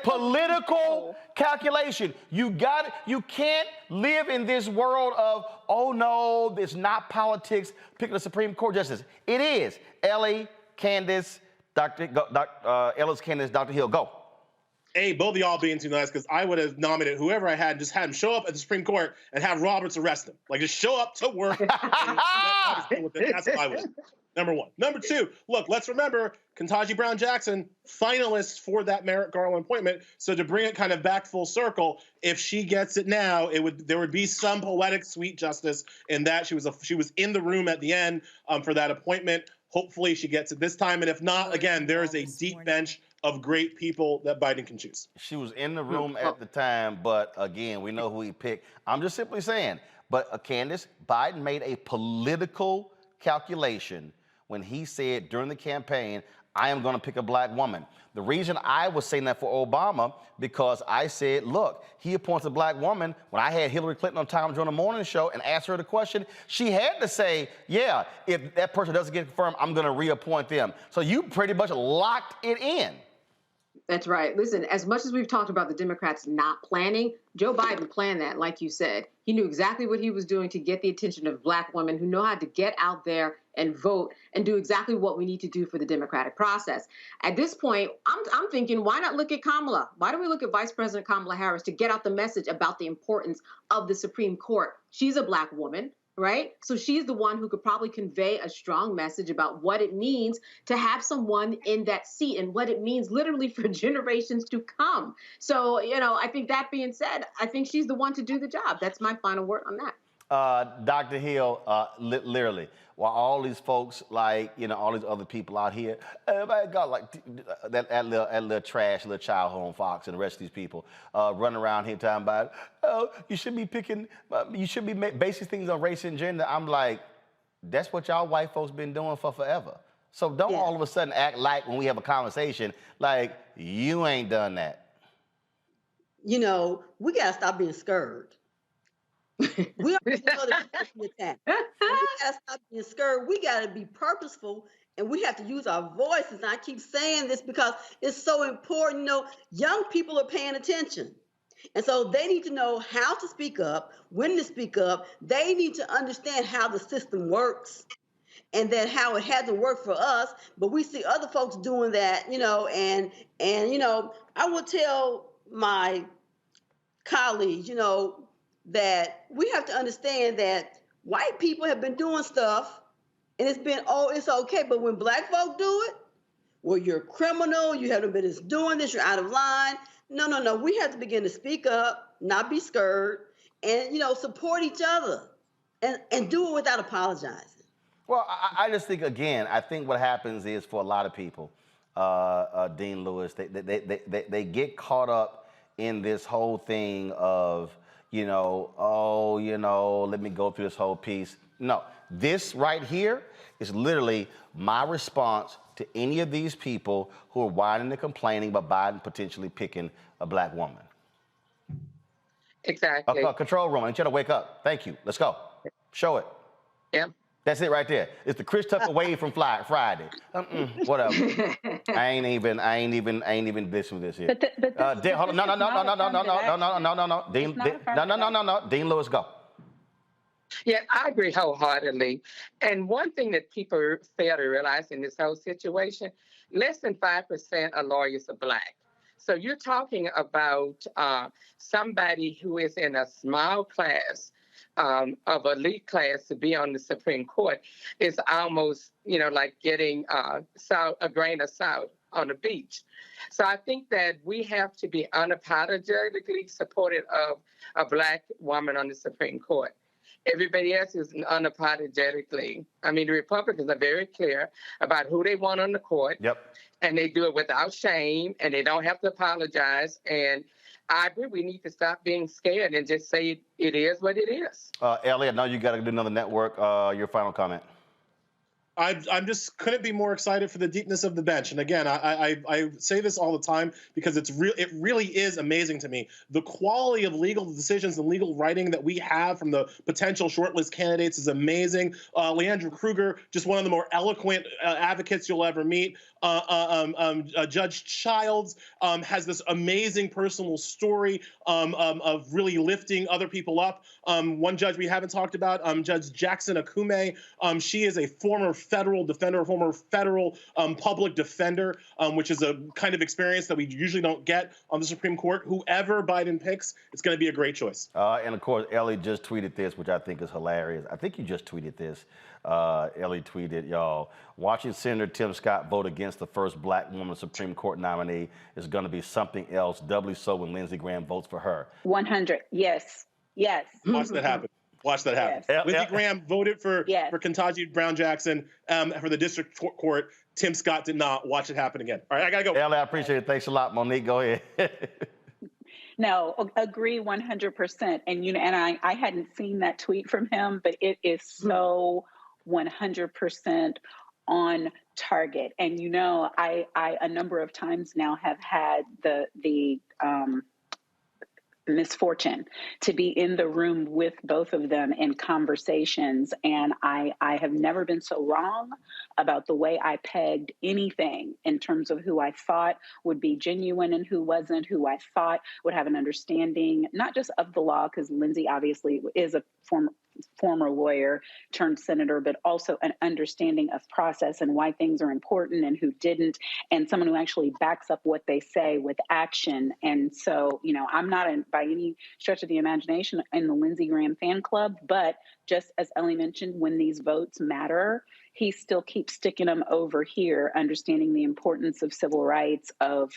political calculation. You can't live in this world of, oh no, it's not politics, picking a Supreme Court justice. It is. Ellie, Candace, Ellis, Candace, Dr. Hill, go. Hey, both of y'all being too nice, because I would have nominated whoever I had and just had him show up at the Supreme Court and have Roberts arrest him. Like, just show up to work. That's what I would have. Number one. Number two, look, let's remember Ketanji Brown Jackson, finalist for that Merrick Garland appointment. So to bring it kind of back full circle, if she gets it now, there would be some poetic sweet justice in that she was in the room at the end for that appointment. Hopefully she gets it this time. And if not, again, there is a deep bench of great people that Biden can choose. She was in the room at the time, but again, we know who he picked. I'm just simply saying, but Candace, Biden made a political calculation when he said during the campaign, I am going to pick a Black woman. The reason I was saying that for Obama, because I said, look, he appoints a Black woman. When I had Hillary Clinton on Time during the morning show and asked her the question, she had to say, yeah, if that person doesn't get confirmed, I'm going to reappoint them. So you pretty much locked it in. That's right. Listen, as much as we've talked about the Democrats not planning, Joe Biden planned that, like you said. He knew exactly what he was doing to get the attention of Black women who know how to get out there and vote and do exactly what we need to do for the democratic process. At this point, I'm thinking, why not look at Kamala? Why don't we look at Vice President Kamala Harris to get out the message about the importance of the Supreme Court? She's a Black woman, right? So she's the one who could probably convey a strong message about what it means to have someone in that seat and what it means literally for generations to come. So, I think that being said, I think she's the one to do the job. That's my final word on that. Dr. Hill, literally, while all these folks, like, all these other people out here, everybody got like that little trash, little child home Fox and the rest of these people running around here talking about, oh, you should be basing things on race and gender. I'm like, that's what y'all white folks been doing for forever. So don't all of a sudden act like when we have a conversation, like you ain't done that. We got to stop being scared. We already know that we're attacked. We gotta stop being scared. We gotta be purposeful, and we have to use our voices. And I keep saying this because it's so important. Young people are paying attention, and so they need to know how to speak up, when to speak up. They need to understand how the system works, and then how it hasn't worked for us. But we see other folks doing that, and I will tell my colleagues, that we have to understand that white people have been doing stuff and it's been, it's okay. But when Black folk do it, well, you're a criminal, you haven't been doing this, you're out of line. No. We have to begin to speak up, not be scared, and, support each other and do it without apologizing. Well, I just think, again, I think what happens is for a lot of people, Dean Lewis, they get caught up in this whole thing of, let me go through this whole piece. No, this right here is literally my response to any of these people who are whining and complaining about Biden potentially picking a Black woman. Exactly. Control room, I need you to wake up. Thank you. Let's go. Show it. Yeah. That's it right there. It's the Chris Tucker wave from Friday. Whatever. I ain't even dissing this here. Hold on. No. Dean Lewis, go. Yeah, I agree wholeheartedly. And one thing that people fail to realize in this whole situation, less than 5% of lawyers are Black. So you're talking about somebody who is in a small class of elite class to be on the Supreme Court is almost, like getting a grain of salt on the beach. So I think that we have to be unapologetically supportive of a Black woman on the Supreme Court. Everybody else is unapologetically. I mean, the Republicans are very clear about who they want on the court. Yep. And they do it without shame, and they don't have to apologize. And I agree, we need to stop being scared and just say it is what it is. Elliot, now you got to do another network. Your final comment. I'm just couldn't be more excited for the deepness of the bench. And again, I say this all the time because it really is amazing to me. The quality of legal decisions and legal writing that we have from the potential shortlist candidates is amazing. Leandra Kruger, just one of the more eloquent advocates you'll ever meet. Judge Childs has this amazing personal story of really lifting other people up. One judge we haven't talked about, Judge Jackson Akume, she is a former federal defender, former federal public defender, which is a kind of experience that we usually don't get on the Supreme Court. Whoever Biden picks, it's going to be a great choice. And of course, Ellie just tweeted this, which I think is hilarious. I think you just tweeted this. Ellie tweeted, y'all, watching Senator Tim Scott vote against the first Black woman Supreme Court nominee is going to be something else, doubly so when Lindsey Graham votes for her. 100, yes. Watch that happen. Watch that happen. Yes. Lindsey Graham voted for Ketanji Brown Jackson for the district court. Tim Scott did not. Watch it happen again. All right, I got to go. Ellie, I appreciate it. Thanks a lot. Monique, go ahead. No, agree 100%. And I hadn't seen that tweet from him, but it is so 100% on target. And I a number of times now have had the misfortune to be in the room with both of them in conversations. And I have never been so wrong about the way I pegged anything in terms of who I thought would be genuine and who wasn't, who I thought would have an understanding, not just of the law, because Lindsey obviously is a former lawyer turned senator, but also an understanding of process and why things are important and who didn't, and someone who actually backs up what they say with action. And so, I'm not by any stretch of the imagination in the Lindsey Graham fan club, but just as Ellie mentioned, when these votes matter, he still keeps sticking them over here, understanding the importance of civil rights, of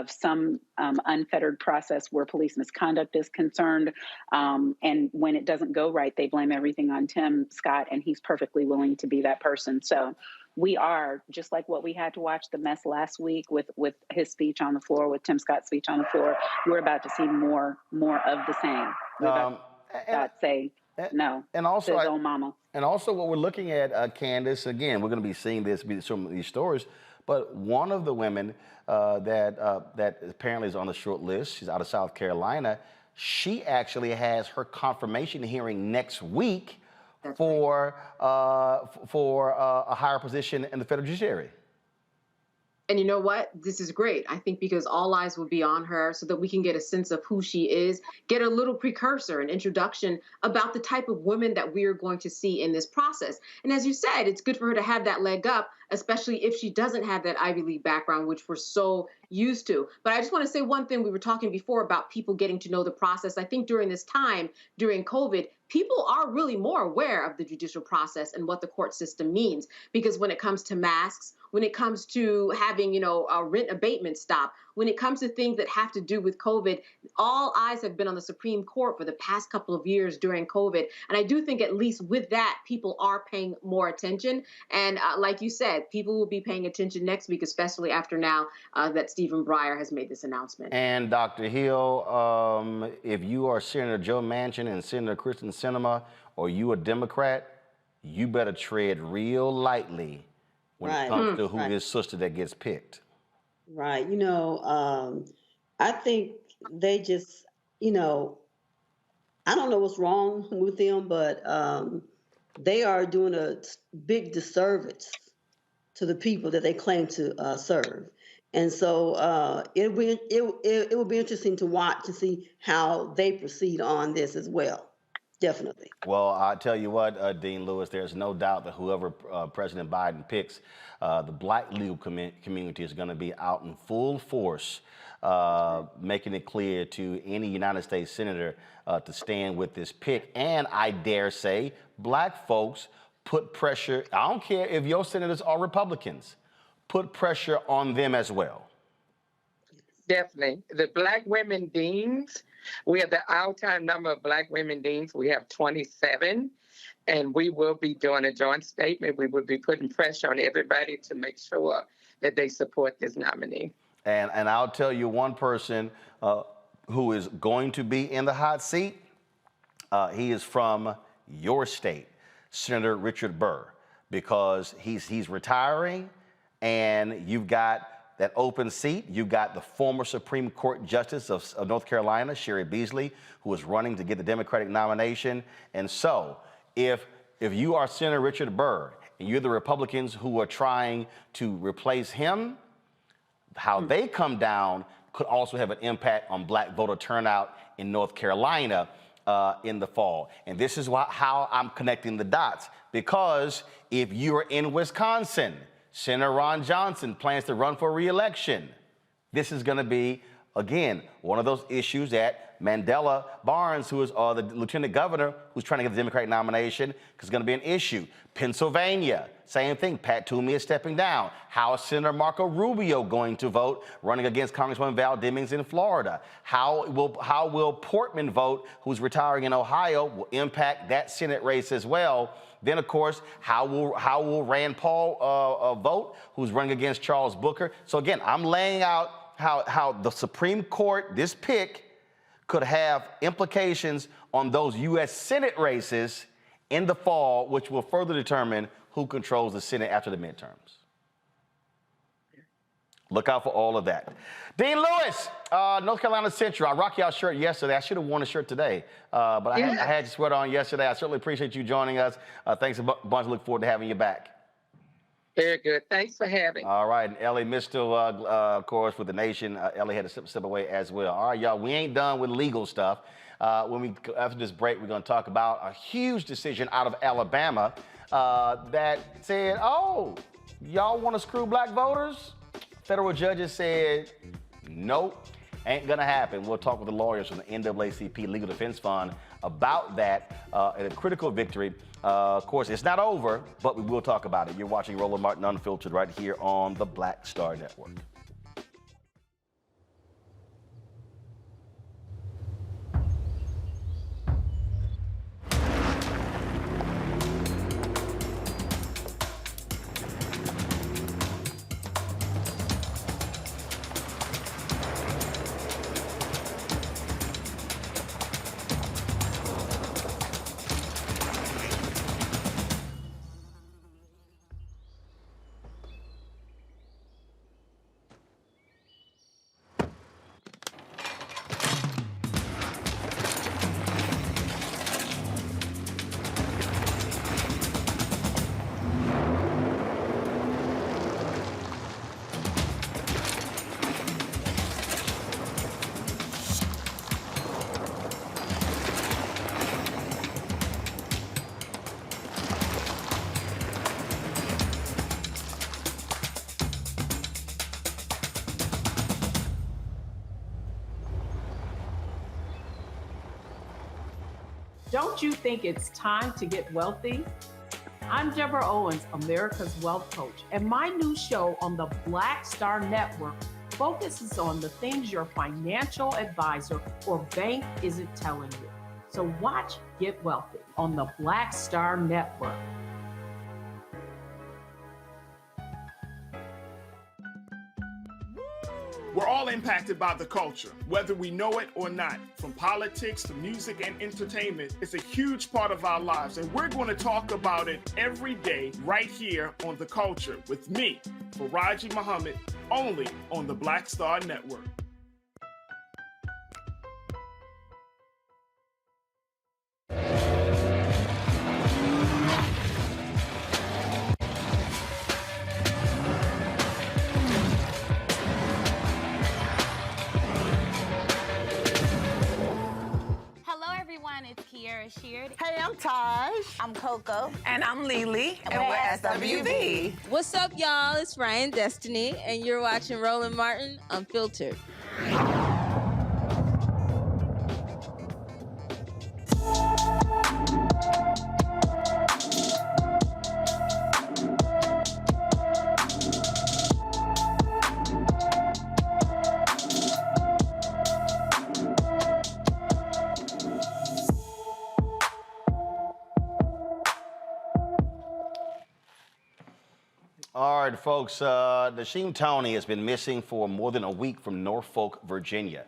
some unfettered process where police misconduct is concerned. And when it doesn't go right, they blame everything on Tim Scott, and he's perfectly willing to be that person. So we are, just like what we had to watch the mess last week with his speech on the floor, with Tim Scott's speech on the floor, we're about to see more of the same. We're about to say no. And also, says old mama. And also what we're looking at, Candace, again, we're going to be seeing some of these stories, but one of the women that apparently is on the short list, she's out of South Carolina, she actually has her confirmation hearing next week for a higher position in the federal judiciary. And you know what? This is great. I think because all eyes will be on her so that we can get a sense of who she is, get a little precursor, an introduction about the type of women that we are going to see in this process. And as you said, it's good for her to have that leg up, especially if she doesn't have that Ivy League background, which we're so used to. But I just want to say one thing. We were talking before about people getting to know the process. I think during this time, during COVID, people are really more aware of the judicial process and what the court system means. Because when it comes to masks, when it comes to having, a rent abatement stop, when it comes to things that have to do with COVID, all eyes have been on the Supreme Court for the past couple of years during COVID. And I do think at least with that, people are paying more attention. And like you said, people will be paying attention next week, especially after now that Stephen Breyer has made this announcement. And Dr. Hill, if you are Senator Joe Manchin and Senator Kristen Sinema, or you a Democrat, you better tread real lightly when it comes to who his sister that gets picked. Right. I think they just, I don't know what's wrong with them, but they are doing a big disservice to the people that they claim to serve. And so it will be interesting to watch and see how they proceed on this as well. Definitely. Well, I tell you what, Dean Lewis, there's no doubt that whoever President Biden picks, the black legal community is going to be out in full force, making it clear to any United States senator to stand with this pick. And I dare say, black folks put pressure. I don't care if your senators are Republicans, put pressure on them as well. Definitely. The black women deans, we have the all-time number of black women deans. We have 27, and we will be doing a joint statement. We will be putting pressure on everybody to make sure that they support this nominee. And I'll tell you one person who is going to be in the hot seat. He is from your state, Senator Richard Burr, because he's retiring, and you've got that open seat. You've got the former Supreme Court Justice of North Carolina, Sherry Beasley, who is running to get the Democratic nomination. And so if you are Senator Richard Burr and you're the Republicans who are trying to replace him, how they come down could also have an impact on black voter turnout in North Carolina in the fall. And this is how I'm connecting the dots, because if you're in Wisconsin, Senator Ron Johnson plans to run for re-election. This is going to be, again, one of those issues that Mandela Barnes, who is the lieutenant governor, who's trying to get the Democratic nomination, is going to be an issue. Pennsylvania, same thing. Pat Toomey is stepping down. How is Senator Marco Rubio going to vote, running against Congresswoman Val Demings in Florida? How will Portman vote, who's retiring in Ohio, will impact that Senate race as well. Then, of course, how will Rand Paul vote, who's running against Charles Booker? So again, I'm laying out how the Supreme Court, this pick, could have implications on those U.S. Senate races in the fall, which will further determine who controls the Senate after the midterms. Look out for all of that. Dean Lewis, North Carolina Central. I rocked y'all shirt yesterday. I should have worn a shirt today, but I had your sweater on yesterday. I certainly appreciate you joining us. Thanks a bunch. Look forward to having you back. Very good. Thanks for having me. All right. And Ellie Mistel, of course, with the Nation. Ellie had to step away as well. All right, y'all, we ain't done with legal stuff. After this break, we're going to talk about a huge decision out of Alabama that said, oh, y'all want to screw black voters? Federal judges said, nope, ain't gonna happen. We'll talk with the lawyers from the NAACP Legal Defense Fund about that, and a critical victory. Of course, it's not over, but we will talk about it. You're watching Roland Martin Unfiltered right here on the Black Star Network. Don't you think it's time to get wealthy? I'm Deborah Owens, America's Wealth Coach, and my new show on the Black Star Network focuses on the things your financial advisor or bank isn't telling you. So watch Get Wealthy on the Black Star Network. We're all impacted by the culture, whether we know it or not. From politics to music and entertainment, it's a huge part of our lives, and we're going to talk about it every day right here on The Culture with me, Faraji Muhammad, only on the Black Star Network. Coco. And I'm Lily. And we're SWV. What's up, y'all? It's Ryan Destiny, and you're watching Roland Martin Unfiltered. All right, folks, Nasheem Toney has been missing for more than a week from Norfolk, Virginia.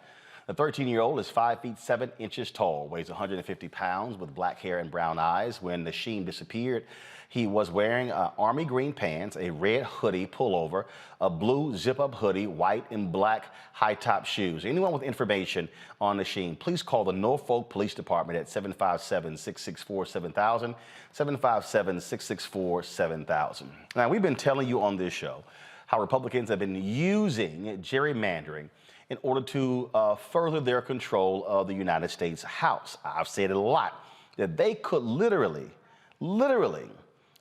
The 13-year-old is 5 feet 7 inches tall, weighs 150 pounds, with black hair and brown eyes. When Nasheem disappeared, he was wearing army green pants, a red hoodie pullover, a blue zip-up hoodie, white and black high-top shoes. Anyone with information on Nasheem, please call the Norfolk Police Department at 757-664-7000, 757-664-7000. Now, we've been telling you on this show how Republicans have been using gerrymandering in order to further their control of the United States House. I've said it a lot, that they could literally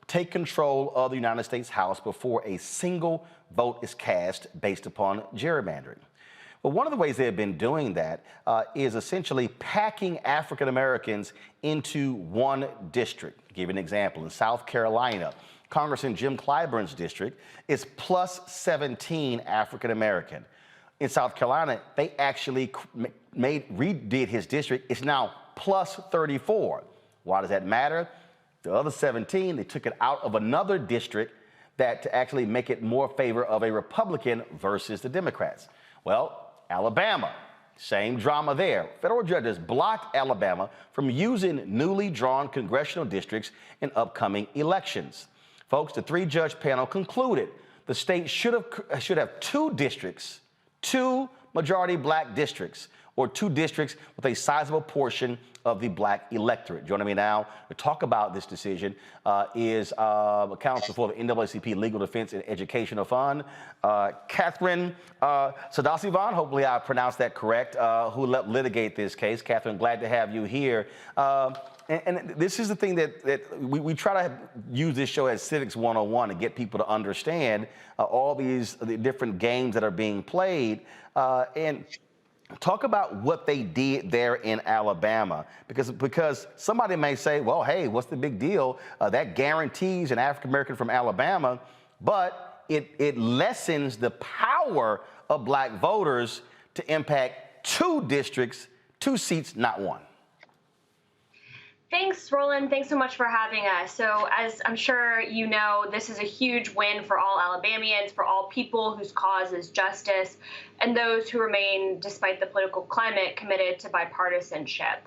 take control of the United States House before a single vote is cast based upon gerrymandering. But one of the ways they have been doing that is essentially packing African Americans into one district. I'll give you an example. In South Carolina, Congressman Jim Clyburn's district is plus 17 African American. In South Carolina, they actually redid his district. It's now plus 34. Why does that matter? The other 17, they took it out of another district to actually make it more favor of a Republican versus the Democrats. Well, Alabama, same drama there. Federal judges blocked Alabama from using newly drawn congressional districts in upcoming elections. Folks, the three-judge panel concluded the state should have two districts, two majority black districts, or two districts with a sizable portion of the black electorate. Joining me now to talk about this decision is counsel for the NAACP Legal Defense and Educational Fund, Catherine Sadasivan, hopefully I pronounced that correct, who litigate this case. Catherine, glad to have you here. And this is the thing that we try to use this show as Civics 101 to get people to understand all the different games that are being played. And talk about what they did there in Alabama, because somebody may say, well, hey, what's the big deal? That guarantees an African American from Alabama, but it lessens the power of black voters to impact two districts, two seats, not one. Thanks, Roland. Thanks so much for having us. So as I'm sure you know, this is a huge win for all Alabamians, for all people whose cause is justice, and those who remain, despite the political climate, committed to bipartisanship.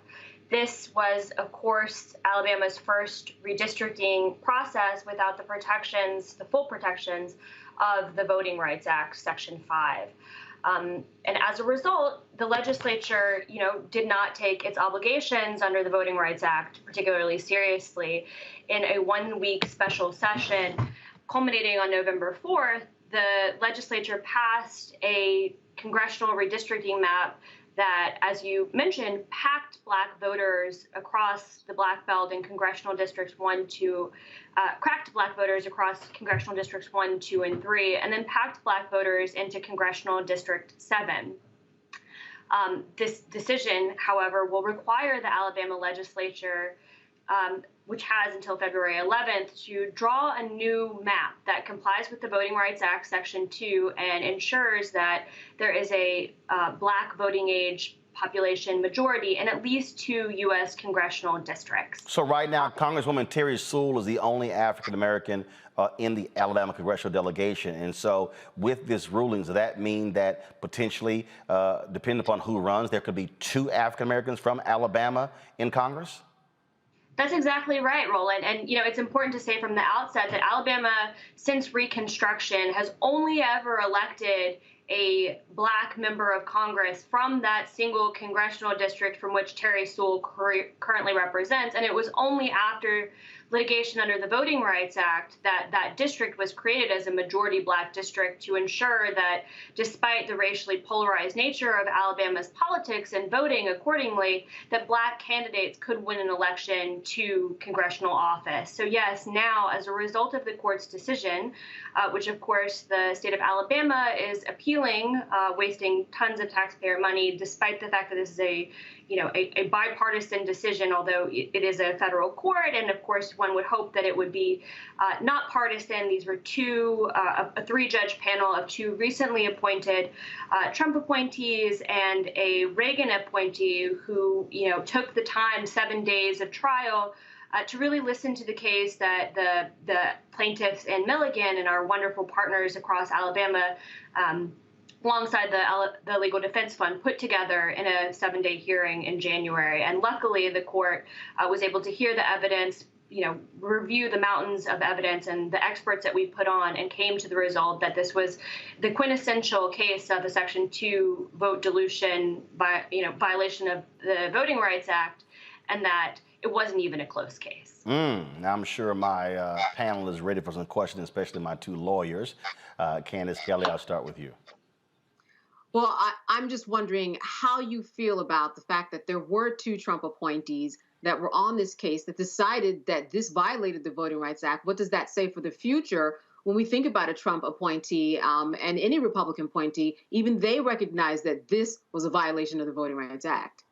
This was, of course, Alabama's first redistricting process without the protections, the full protections of the Voting Rights Act, Section 5. And as a result, the legislature, did not take its obligations under the Voting Rights Act particularly seriously. In a one-week special session culminating on November 4th, the legislature passed a congressional redistricting map that, as you mentioned, packed black voters across the Black Belt in congressional districts 1, 2, cracked black voters across congressional districts 1, 2, and 3, and then packed black voters into congressional district 7. This decision, however, will require the Alabama legislature, which has until February 11th, to draw a new map that complies with the Voting Rights Act, Section 2, and ensures that there is a black voting age population majority in at least 2 U.S. congressional districts. So right now, Congresswoman Terry Sewell is the only African-American in the Alabama congressional delegation. And so with this ruling, does that mean that potentially, depending upon who runs, there could be 2 African-Americans from Alabama in Congress? That's exactly right, Roland. And, it's important to say from the outset that Alabama, since Reconstruction, has only ever elected a black member of Congress from that single congressional district from which Terry Sewell currently represents. And it was only after litigation under the Voting Rights Act, that district was created as a majority Black district to ensure that despite the racially polarized nature of Alabama's politics and voting accordingly, that Black candidates could win an election to congressional office. So yes, now as a result of the court's decision, which of course the state of Alabama is appealing, wasting tons of taxpayer money, despite the fact that this is a bipartisan decision, although it is a federal court, and of course one would hope that it would be not partisan. These were a three-judge panel of two recently appointed Trump appointees and a Reagan appointee who took the time, 7 days of trial, to really listen to the case that the plaintiffs in Milligan and our wonderful partners across Alabama, alongside the Legal Defense Fund, put together in a 7-day hearing in January. And luckily, the court was able to hear the evidence, review the mountains of evidence and the experts that we put on, and came to the result that this was the quintessential case of a Section 2 vote dilution violation of the Voting Rights Act, and that it wasn't even a close case. Now I'm sure my panel is ready for some questions, especially my two lawyers. Candace, Kelly, I'll start with you. Well, I'm just wondering how you feel about the fact that there were two Trump appointees that were on this case that decided that this violated the Voting Rights Act. What does that say for the future when we think about a Trump appointee and any Republican appointee? Even they recognize that this was a violation of the Voting Rights Act.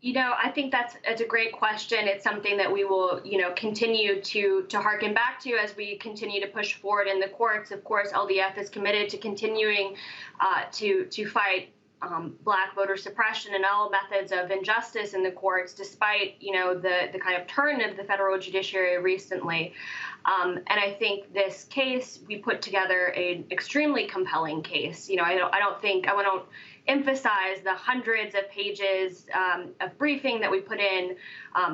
I think it's a great question. It's something that we will, continue to harken back to as we continue to push forward in the courts. Of course, LDF is committed to continuing to fight Black voter suppression and all methods of injustice in the courts, despite, the kind of turn of the federal judiciary recently. And I think this case, we put together an extremely compelling case. I don't emphasize the hundreds of pages of briefing that we put in,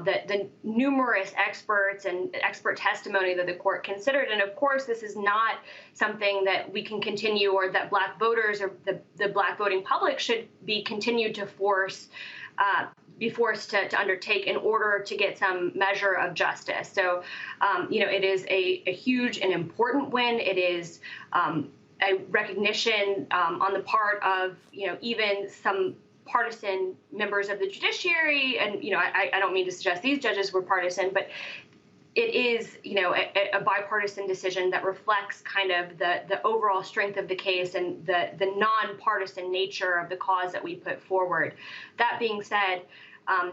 the numerous experts and expert testimony that the court considered. And of course, this is not something that we can continue, or that Black voters or the Black voting public should be continued to be forced to undertake in order to get some measure of justice. So, it is a huge and important win. It is a recognition on the part of, even some partisan members of the judiciary. And, I don't mean to suggest these judges were partisan, but it is, a bipartisan decision that reflects kind of the overall strength of the case and the nonpartisan nature of the cause that we put forward. That being said,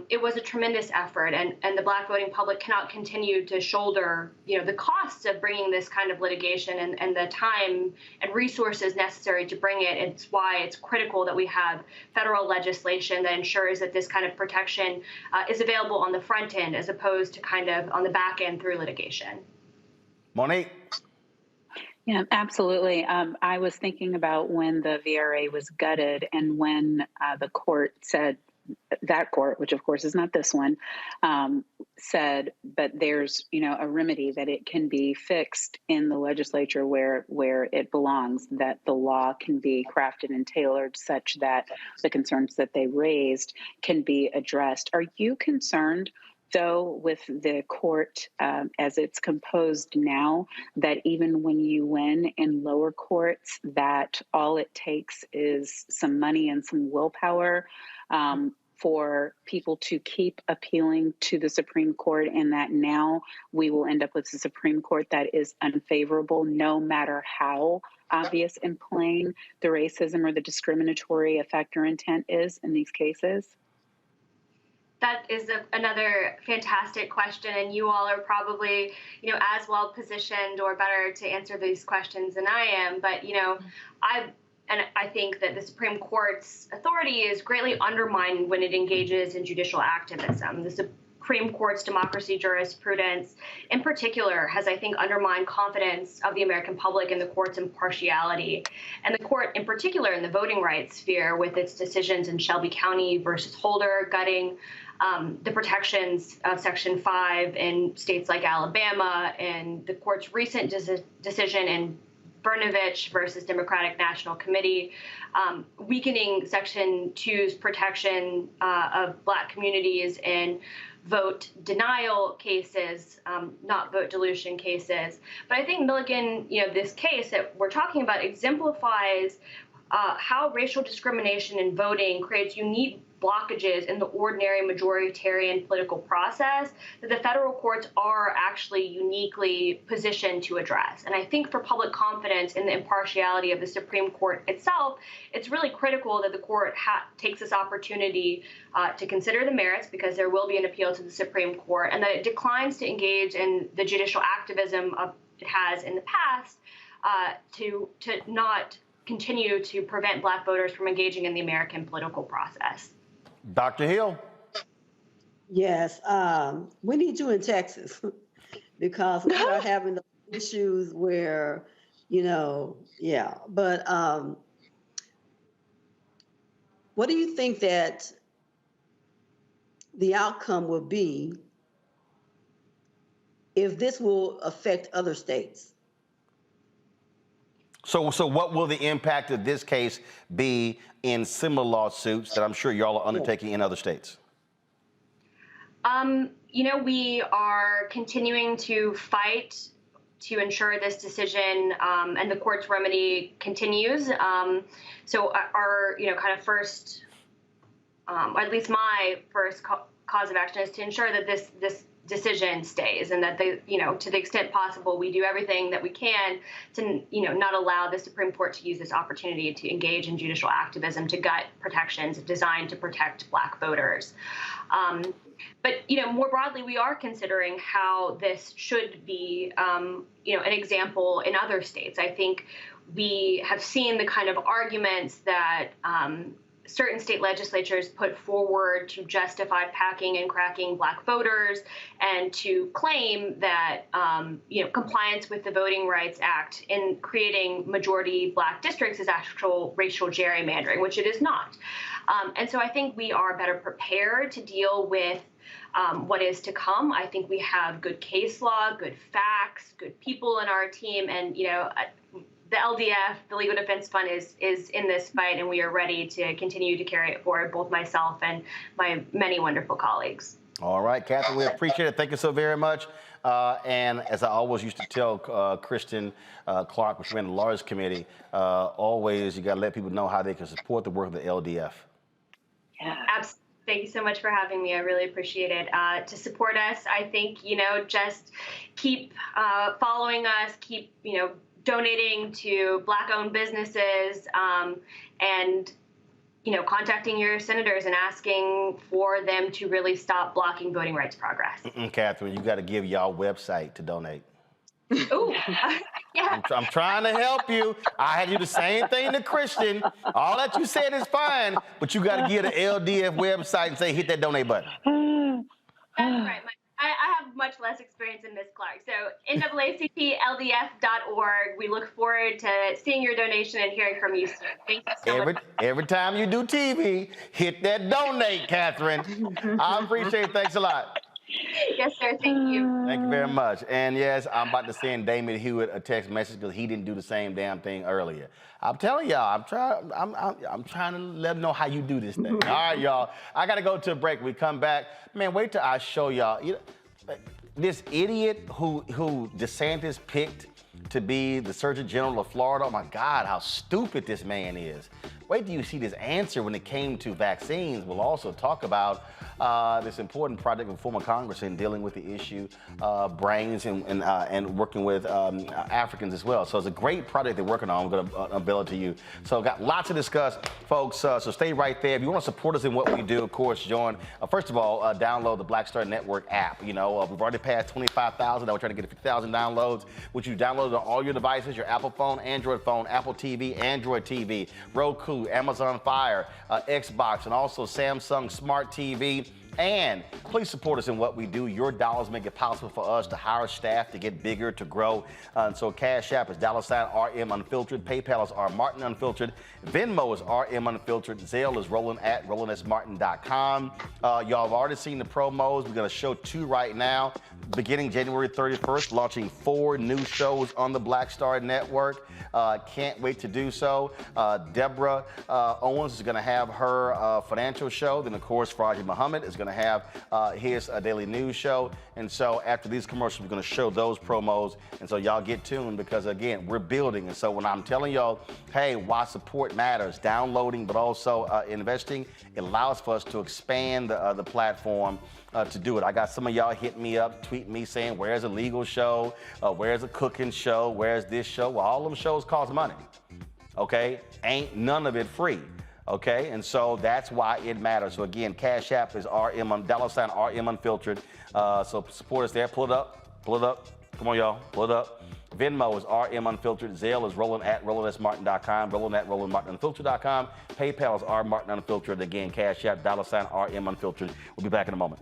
it was a tremendous effort, and the Black voting public cannot continue to shoulder, the costs of bringing this kind of litigation and the time and resources necessary to bring it. It's why it's critical that we have federal legislation that ensures that this kind of protection is available on the front end as opposed to kind of on the back end through litigation. Monique? Yeah, absolutely. I was thinking about when the VRA was gutted and when the court said, that court, which of course is not this one, said, but there's, a remedy that it can be fixed in the legislature where it belongs, that the law can be crafted and tailored such that the concerns that they raised can be addressed. Are you concerned, though, with the court as it's composed now, that even when you win in lower courts, that all it takes is some money and some willpower for people to keep appealing to the Supreme Court, and that now we will end up with a Supreme Court that is unfavorable, no matter how obvious and plain the racism or the discriminatory effect or intent is in these cases? That is another fantastic question, and you all are probably, as well positioned or better to answer these questions than I am. But, I think that the Supreme Court's authority is greatly undermined when it engages in judicial activism. The Supreme Court's democracy jurisprudence, in particular, has, I think, undermined confidence of the American public in the court's impartiality. And the court, in particular, in the voting rights sphere, with its decisions in Shelby County versus Holder, gutting the protections of Section 5 in states like Alabama, and the court's recent decision in Brnovich versus Democratic National Committee, weakening Section 2's protection of Black communities in vote denial cases, not vote dilution cases. But I think Milligan, this case that we're talking about exemplifies how racial discrimination in voting creates unique blockages in the ordinary majoritarian political process that the federal courts are actually uniquely positioned to address. And I think for public confidence in the impartiality of the Supreme Court itself, it's really critical that the court takes this opportunity to consider the merits, because there will be an appeal to the Supreme Court, and that it declines to engage in the judicial activism it has in the past to not continue to prevent Black voters from engaging in the American political process. Dr. Hill. Yes, we need you in Texas because we are having those issues where, yeah. But what do you think that the outcome will be if this will affect other states? So what will the impact of this case be in similar lawsuits that I'm sure y'all are undertaking in other states? We are continuing to fight to ensure this decision and the court's remedy continues. So our, kind of first, or at least my first cause of action is to ensure that this decision stays, and that to the extent possible, we do everything that we can to, not allow the Supreme Court to use this opportunity to engage in judicial activism to gut protections designed to protect Black voters. But, more broadly, we are considering how this should be, an example in other states. I think we have seen the kind of arguments that certain state legislatures put forward to justify packing and cracking Black voters, and to claim that, compliance with the Voting Rights Act in creating majority Black districts is actual racial gerrymandering, which it is not. And so I think we are better prepared to deal with what is to come. I think we have good case law, good facts, good people in our team, and, the LDF, the Legal Defense Fund, is in this fight, and we are ready to continue to carry it forward, both myself and my many wonderful colleagues. All right, Catherine, we appreciate it. Thank you so very much. And as I always used to tell Kristen Clark, which ran the Lawyers Committee, always you got to let people know how they can support the work of the LDF. Yeah, absolutely. Thank you so much for having me. I really appreciate it. To support us, I think, just keep following us, keep, donating to Black-owned businesses, and, contacting your senators and asking for them to really stop blocking voting rights progress. Catherine, you got to give y'all website to donate. Ooh, yeah. I'm trying to help you. I had you the same thing to Christian. All that you said is fine, but you got to give the LDF website and say, hit that donate button. That's right. I have much less experience than Ms. Clark. So NAACPLDF.org. We look forward to seeing your donation and hearing from you soon. Thank you so much. Every time you do TV, hit that donate, Catherine. I appreciate it. Thanks a lot. Yes, sir. Thank you. Thank you very much. And yes, I'm about to send Damon Hewitt a text message because he didn't do the same damn thing earlier. I'm telling y'all, I'm trying to let them know how you do this thing. All right, y'all. I got to go to a break. We come back. Man, wait till I show y'all. This idiot who DeSantis picked to be the Surgeon General of Florida. Oh my God, how stupid this man is. Wait till you see this answer when it came to vaccines. We'll also talk about this important project with former Congressman dealing with the issue of brains and working with Africans as well. So it's a great project they're working on. I'm going to unveil it to you. So got lots to discuss, folks. So stay right there. If you want to support us in what we do, of course, join. First of all, download the Black Star Network app. We've already passed 25,000. Now we're trying to get to 50,000 downloads, which you download on all your devices, your Apple phone, Android phone, Apple TV, Android TV, Roku, Amazon Fire, Xbox, and also Samsung Smart TV. And please support us in what we do. Your dollars make it possible for us to hire staff, to get bigger, to grow. And so Cash App is $RM Unfiltered. PayPal is R Martin Unfiltered. Venmo is RM Unfiltered. Zelle is Roland at RolandSMartin.com. Y'all have already seen the promos. We're going to show two right now. beginning January 31st, launching 4 new shows on the Black Star Network. Can't wait to do so. Deborah Owens is going to have her financial show. Then, of course, Faraji Muhammad is going to have his daily news show. And so after these commercials, we're going to show those promos. And so y'all get tuned because, again, we're building. And so when I'm telling y'all, hey, why support matters, downloading but also investing, it allows for us to expand the platform to do it. I got some of y'all hitting me up, tweeting me saying, where's a legal show? Where's a cooking show? Where's this show? Well, all them shows cost money, okay? Ain't none of it free, okay? And so that's why it matters. So again, Cash App is RM, $RM Unfiltered. So support us there. Pull it up, pull it up. Come on, y'all, pull it up. Venmo is RM Unfiltered. Zelle is Roland@RolandSMartin.com. Roland@RolandMartinUnfiltered.com. PayPal is RMartinUnfiltered. Again, Cash App, $RM Unfiltered. We'll be back in a moment.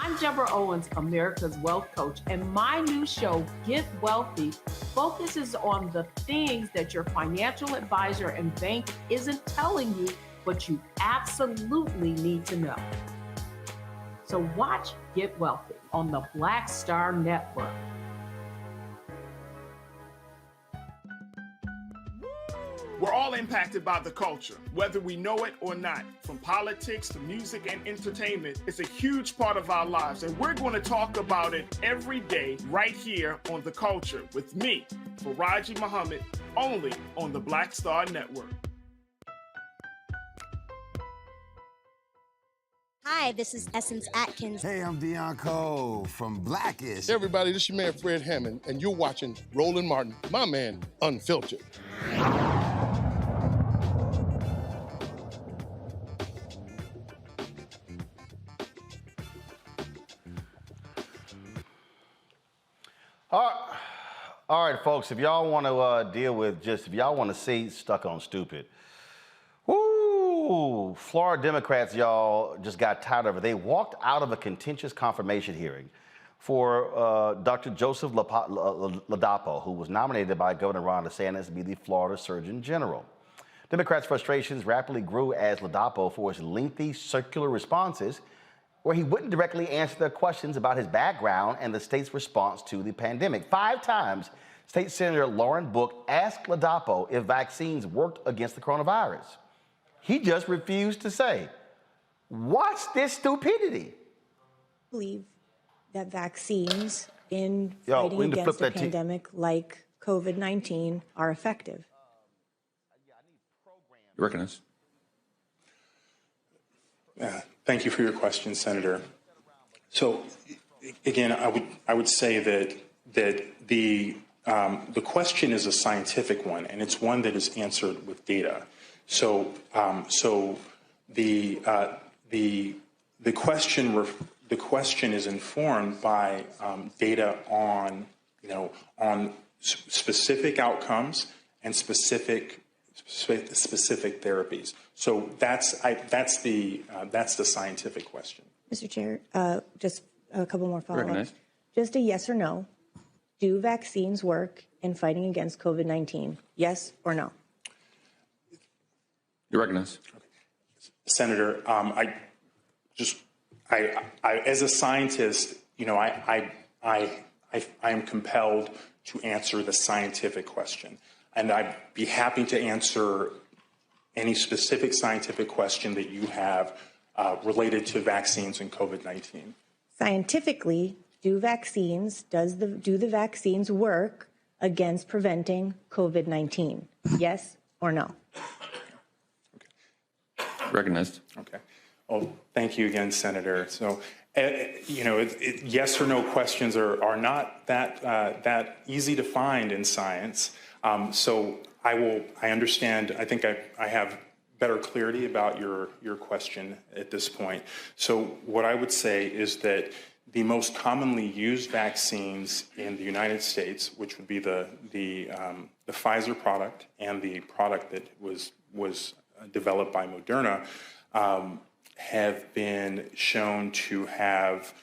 I'm Deborah Owens, America's Wealth Coach, and my new show, Get Wealthy, focuses on the things that your financial advisor and bank isn't telling you, but you absolutely need to know. So watch Get Wealthy on the Black Star Network. We're all impacted by the culture, whether we know it or not. From politics to music and entertainment, it's a huge part of our lives, and we're going to talk about it every day right here on The Culture with me, Faraji Muhammad, only on the Black Star Network. Hi, this is Essence Atkins. Hey, I'm Deion Cole from Blackish. Hey everybody, this is your man Fred Hammond, and you're watching Roland Martin, my man, Unfiltered. All right, folks, if y'all want to deal with if y'all want to see Stuck on Stupid, woo, Florida Democrats, y'all, just got tired of it. They walked out of a contentious confirmation hearing for Dr. Joseph Ladapo, who was nominated by Governor Ron DeSantis to be the Florida Surgeon General. Democrats' frustrations rapidly grew as Ladapo forced lengthy circular responses where he wouldn't directly answer their questions about his background and the state's response to the pandemic. 5 times, State Senator Lauren Book asked Ladapo if vaccines worked against the coronavirus. He just refused to say. What's this stupidity? I believe that vaccines in fighting against a pandemic like COVID-19 are effective. You recognize? Thank you for your question, Senator. So, again, I would say that the question is a scientific one, and it's one that is answered with data. So, the question is informed by data on specific outcomes and specific therapies. So that's the scientific question. Mr. Chair, just a couple more follow-ups. Just a yes or no. Do vaccines work in fighting against COVID-19? Yes or no? You recognize? Senator, I as a scientist, I am compelled to answer the scientific question, and I'd be happy to answer any specific scientific question that you have related to vaccines and COVID-19. Scientifically, do the vaccines work against preventing COVID-19? Yes or no? Recognized. Okay. Well, thank you again, Senator. So, yes or no questions are not that easy to find in science. So I understand. I think I have better clarity about your question at this point. So what I would say is that the most commonly used vaccines in the United States, which would be the Pfizer product and the product that was developed by Moderna, have been shown to have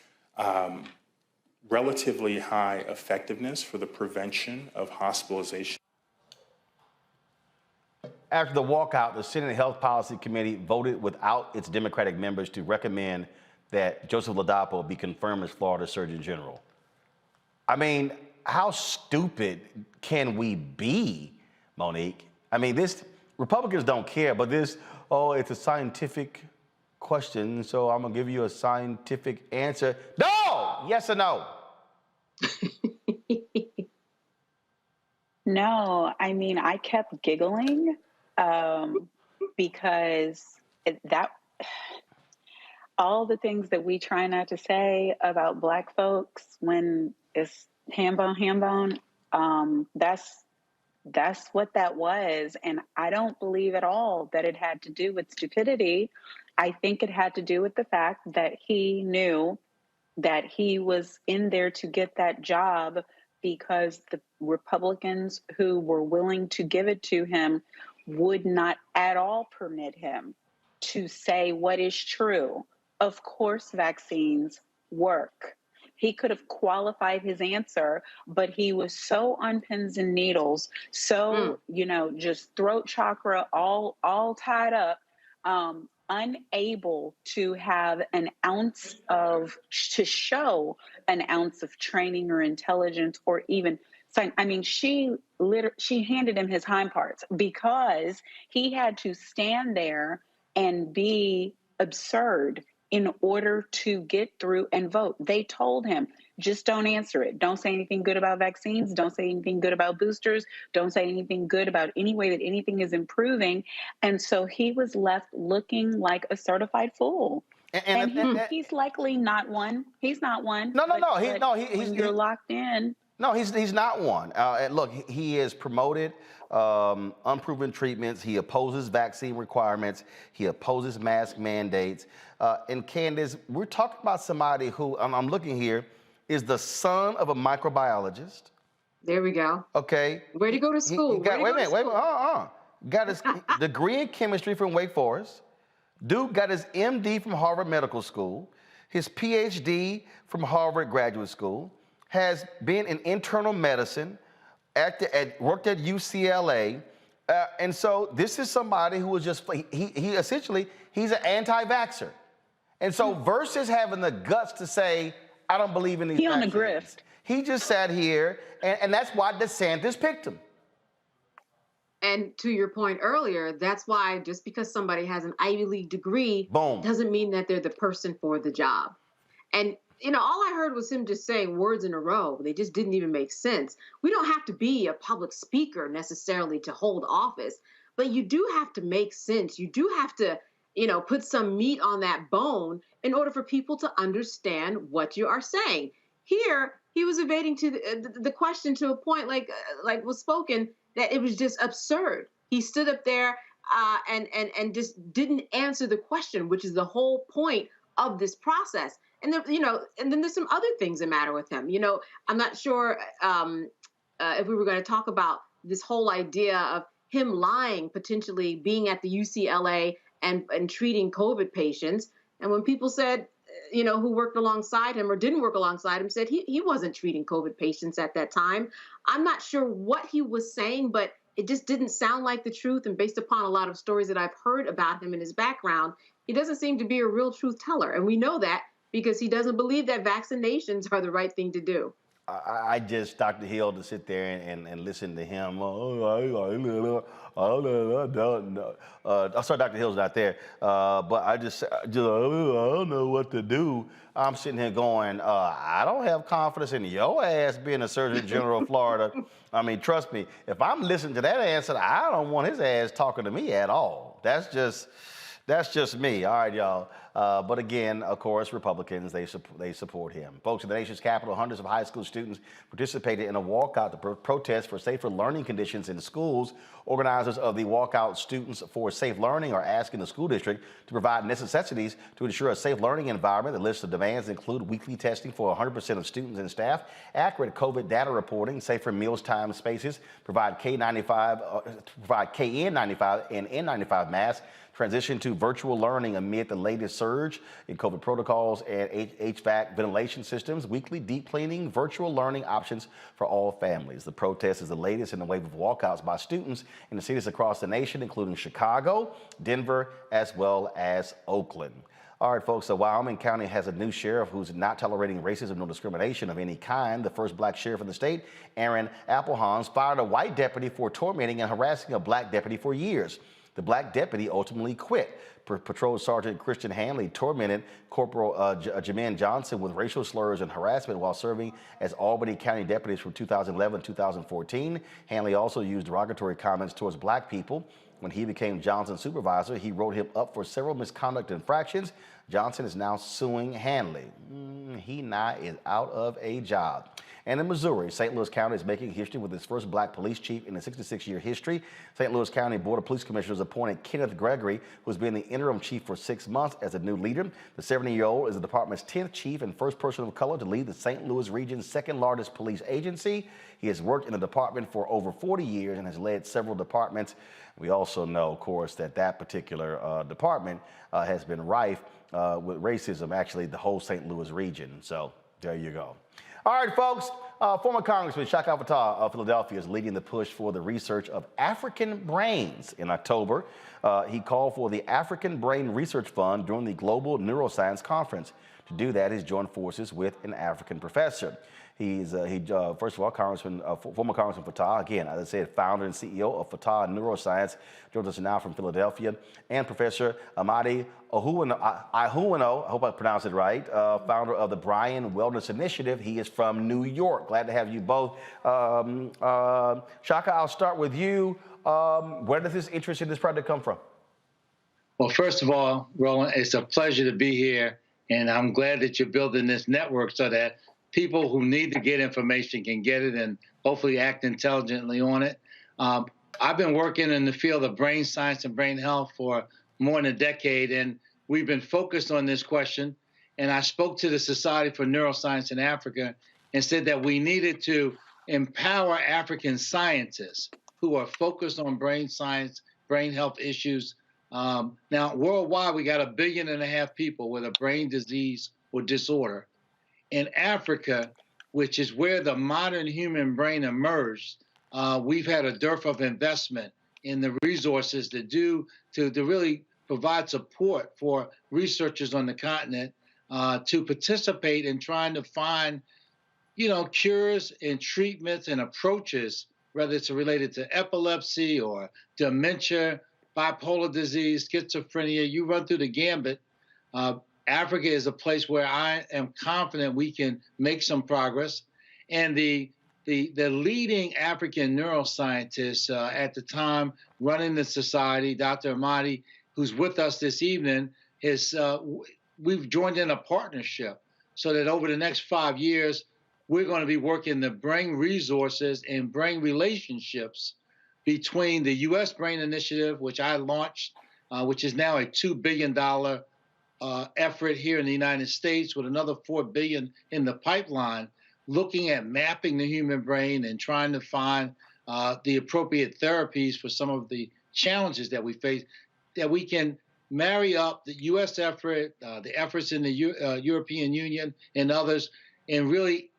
relatively high effectiveness for the prevention of hospitalization. After the walkout, the Senate Health Policy Committee voted without its Democratic members to recommend that Joseph Ladapo be confirmed as Florida Surgeon General. I mean, how stupid can we be, Monique? I mean, Republicans don't care, but it's a scientific question, so I'm gonna give you a scientific answer. No! Yes or no? No, I mean, I kept giggling because all the things that we try not to say about Black folks when it's ham bone, that's what that was. And I don't believe at all that it had to do with stupidity. I think it had to do with the fact that he knew that he was in there to get that job because the Republicans who were willing to give it to him would not at all permit him to say what is true. Of course, vaccines work. He could have qualified his answer, but he was so on pins and needles, so, just throat chakra all tied up, unable to have to show an ounce of training or intelligence or even sign. I mean, she handed him his hind parts because he had to stand there and be absurd in order to get through and vote. They told him, just don't answer it. Don't say anything good about vaccines. Don't say anything good about boosters. Don't say anything good about any way that anything is improving. And so he was left looking like a certified fool. And he's likely not one. He's not one. He's you're locked in. No, he's not one. Look, he is promoted unproven treatments. He opposes vaccine requirements. He opposes mask mandates. And Candace, we're talking about somebody who, I'm looking here, is the son of a microbiologist. There we go. Okay. Where'd he go to school? Wait a minute. Got his degree in chemistry from Wake Forest. Dude got his MD from Harvard Medical School, his PhD from Harvard Graduate School, has been in internal medicine, worked at UCLA, and so this is somebody who was just, he essentially, he's an anti-vaxxer. And so versus having the guts to say, I don't believe in these vaccines, on the grift. He just sat here, and that's why DeSantis picked him. And to your point earlier, that's why just because somebody has an Ivy League degree doesn't mean that they're the person for the job. And all I heard was him just saying words in a row. They just didn't even make sense. We don't have to be a public speaker necessarily to hold office, but you do have to make sense. You do have to, put some meat on that bone in order for people to understand what you are saying. Here, he was evading to the question to a point like was spoken that it was just absurd. He stood up there and just didn't answer the question, which is the whole point of this process. And then, and then there's some other things that matter with him. I'm not sure if we were going to talk about this whole idea of him lying, potentially being at the UCLA and treating COVID patients. And when people said, who worked alongside him or didn't work alongside him, said he wasn't treating COVID patients at that time. I'm not sure what he was saying, but it just didn't sound like the truth. And based upon a lot of stories that I've heard about him and his background, he doesn't seem to be a real truth teller. And we know that because he doesn't believe that vaccinations are the right thing to do. I just, Dr. Hill, to sit there and listen to him. I'm sorry, Dr. Hill's not there, but I don't know what to do. I'm sitting here going, I don't have confidence in your ass being a Surgeon General of Florida. I mean, trust me, if I'm listening to that answer, I don't want his ass talking to me at all. That's just me. All right, y'all. But again, of course, Republicans, they support him. Folks, in the nation's capital, hundreds of high school students participated in a walkout to protest for safer learning conditions in schools. Organizers of the Walkout Students for Safe Learning are asking the school district to provide necessities to ensure a safe learning environment. The list of demands include weekly testing for 100% of students and staff, accurate COVID data reporting, safer mealtime spaces, provide KN95 and N95 masks, transition to virtual learning amid the latest surge in COVID protocols and HVAC ventilation systems, weekly deep cleaning, virtual learning options for all families. The protest is the latest in a wave of walkouts by students in the cities across the nation, including Chicago, Denver, as well as Oakland. All right, folks, so Wyoming County has a new sheriff who's not tolerating racism nor discrimination of any kind. The first black sheriff in the state, Aaron Applehans, fired a white deputy for tormenting and harassing a black deputy for years. The black deputy ultimately quit. Patrol Sergeant Christian Hanley tormented Corporal Jamin Johnson with racial slurs and harassment while serving as Albany County deputies from 2011 to 2014. Hanley also used derogatory comments towards black people. When he became Johnson's supervisor, he wrote him up for several misconduct infractions. Johnson is now suing Hanley. He now is out of a job. And in Missouri, St. Louis County is making history with its first black police chief in a 66-year history. St. Louis County Board of Police Commissioners appointed Kenneth Gregory, who's been the interim chief for 6 months, as a new leader. The 70-year-old is the department's 10th chief and first person of color to lead the St. Louis region's second largest police agency. He has worked in the department for over 40 years and has led several departments. We also know, of course, that particular department has been rife with racism, actually the whole St. Louis region. So there you go. All right, folks, former Congressman Shaka Fattah of Philadelphia is leading the push for the research of African brains. In October, he called for the African Brain Research Fund during the Global Neuroscience Conference. To do that, he's joined forces with an African professor. First of all, former Congressman Fattah, again, as I said, founder and CEO of Fattah Neuroscience, joins us now from Philadelphia, and Professor Amadi Ahuano, I hope I pronounced it right, founder of the Brian Wellness Initiative. He is from New York. Glad to have you both. Shaka, I'll start with you. Where does this interest in this project come from? Well, first of all, Roland, it's a pleasure to be here, and I'm glad that you're building this network so that people who need to get information can get it and hopefully act intelligently on it. I've been working in the field of brain science and brain health for more than a decade, and we've been focused on this question. And I spoke to the Society for Neuroscience in Africa and said that we needed to empower African scientists who are focused on brain science, brain health issues. Now, worldwide, we got 1.5 billion people with a brain disease or disorder. In Africa, which is where the modern human brain emerged, we've had a dearth of investment in the resources to really provide support for researchers on the continent to participate in trying to find, cures and treatments and approaches, whether it's related to epilepsy or dementia, bipolar disease, schizophrenia. You run through the gambit. Africa is a place where I am confident we can make some progress. And the leading African neuroscientist at the time running the society, Dr. Amadi, who's with us this evening, we've joined in a partnership so that over the next 5 years, we're going to be working to bring resources and bring relationships between the U.S. Brain Initiative, which I launched, which is now a $2 billion effort here in the United States, with another $4 billion in the pipeline, looking at mapping the human brain and trying to find the appropriate therapies for some of the challenges that we face, that we can marry up the U.S. effort, the efforts in the European Union and others, and really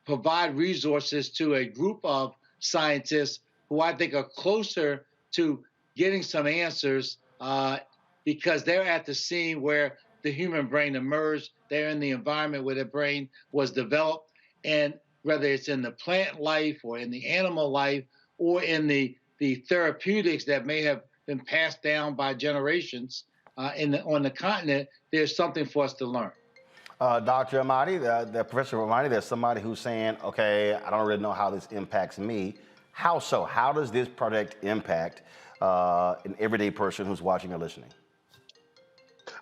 provide resources to a group of scientists who I think are closer to getting some answers because they're at the scene where the human brain emerged. They're in the environment where the brain was developed. And whether it's in the plant life or in the animal life or in the therapeutics that may have been passed down by generations on the continent, there's something for us to learn. Dr. Amadi, the Professor Amadi, there's somebody who's saying, okay, I don't really know how this impacts me. How so? How does this project impact an everyday person who's watching or listening?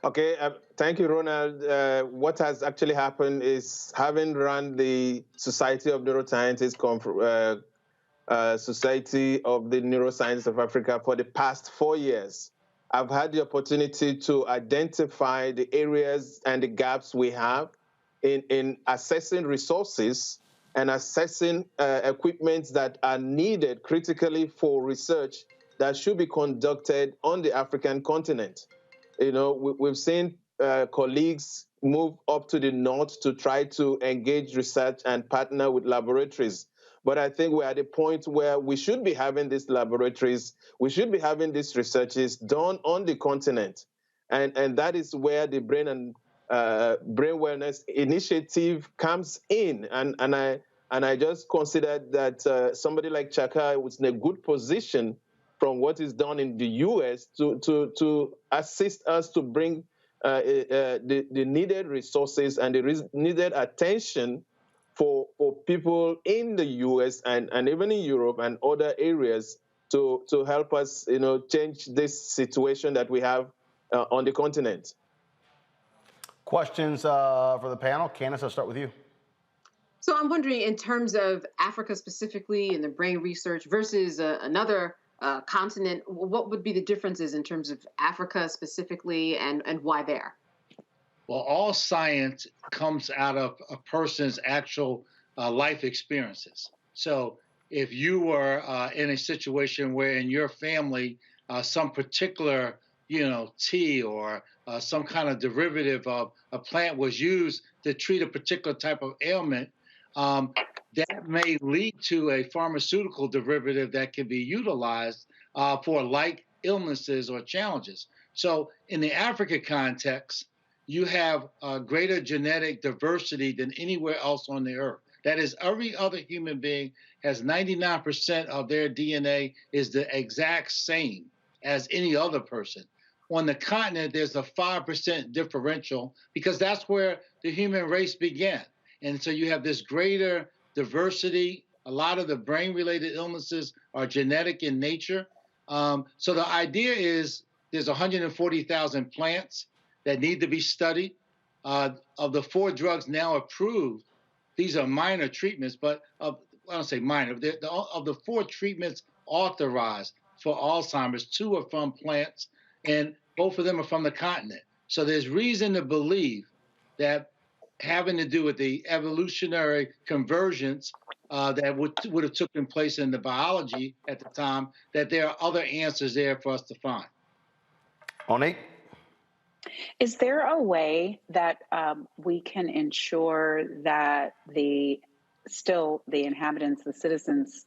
Okay, thank you, Ronald. What has actually happened is, having run the Society of Neuroscientists Society of the Neuroscience of Africa for the past 4 years, I've had the opportunity to identify the areas and the gaps we have in assessing resources and assessing equipment that are needed critically for research that should be conducted on the African continent. You know, we've seen colleagues move up to the north to try to engage research and partner with laboratories. But I think we're at a point where we should be having these laboratories, we should be having these researches done on the continent. And that is where the Brain and Brain Wellness Initiative comes in. And I just considered that somebody like Chaka was in a good position from what is done in the US to assist us to bring the needed resources and the needed attention for people in the US and even in Europe and other areas to help us, you know, change this situation that we have on the continent. Questions for the panel? Candace, I'll start with you. So I'm wondering, in terms of Africa specifically and the brain research versus another continent, what would be the differences in terms of Africa specifically, and why there? Well, all science comes out of a person's actual life experiences. So if you were in a situation where in your family some particular, tea or some kind of derivative of a plant was used to treat a particular type of ailment, that may lead to a pharmaceutical derivative that can be utilized for like illnesses or challenges. So in the Africa context, you have greater genetic diversity than anywhere else on the earth. That is, every other human being has 99% of their DNA is the exact same as any other person. On the continent, there's a 5% differential because that's where the human race began. And so you have this greater diversity. A lot of the brain-related illnesses are genetic in nature. So the idea is there's 140,000 plants that need to be studied. Of the 4 drugs now approved, these are minor treatments, but I don't say minor. Of the 4 treatments authorized for Alzheimer's, 2 are from plants, and both of them are from the continent. So there's reason to believe that having to do with the evolutionary convergence that would have taken place in the biology at the time, that there are other answers there for us to find. Monique? Is there a way that we can ensure that the inhabitants, the citizens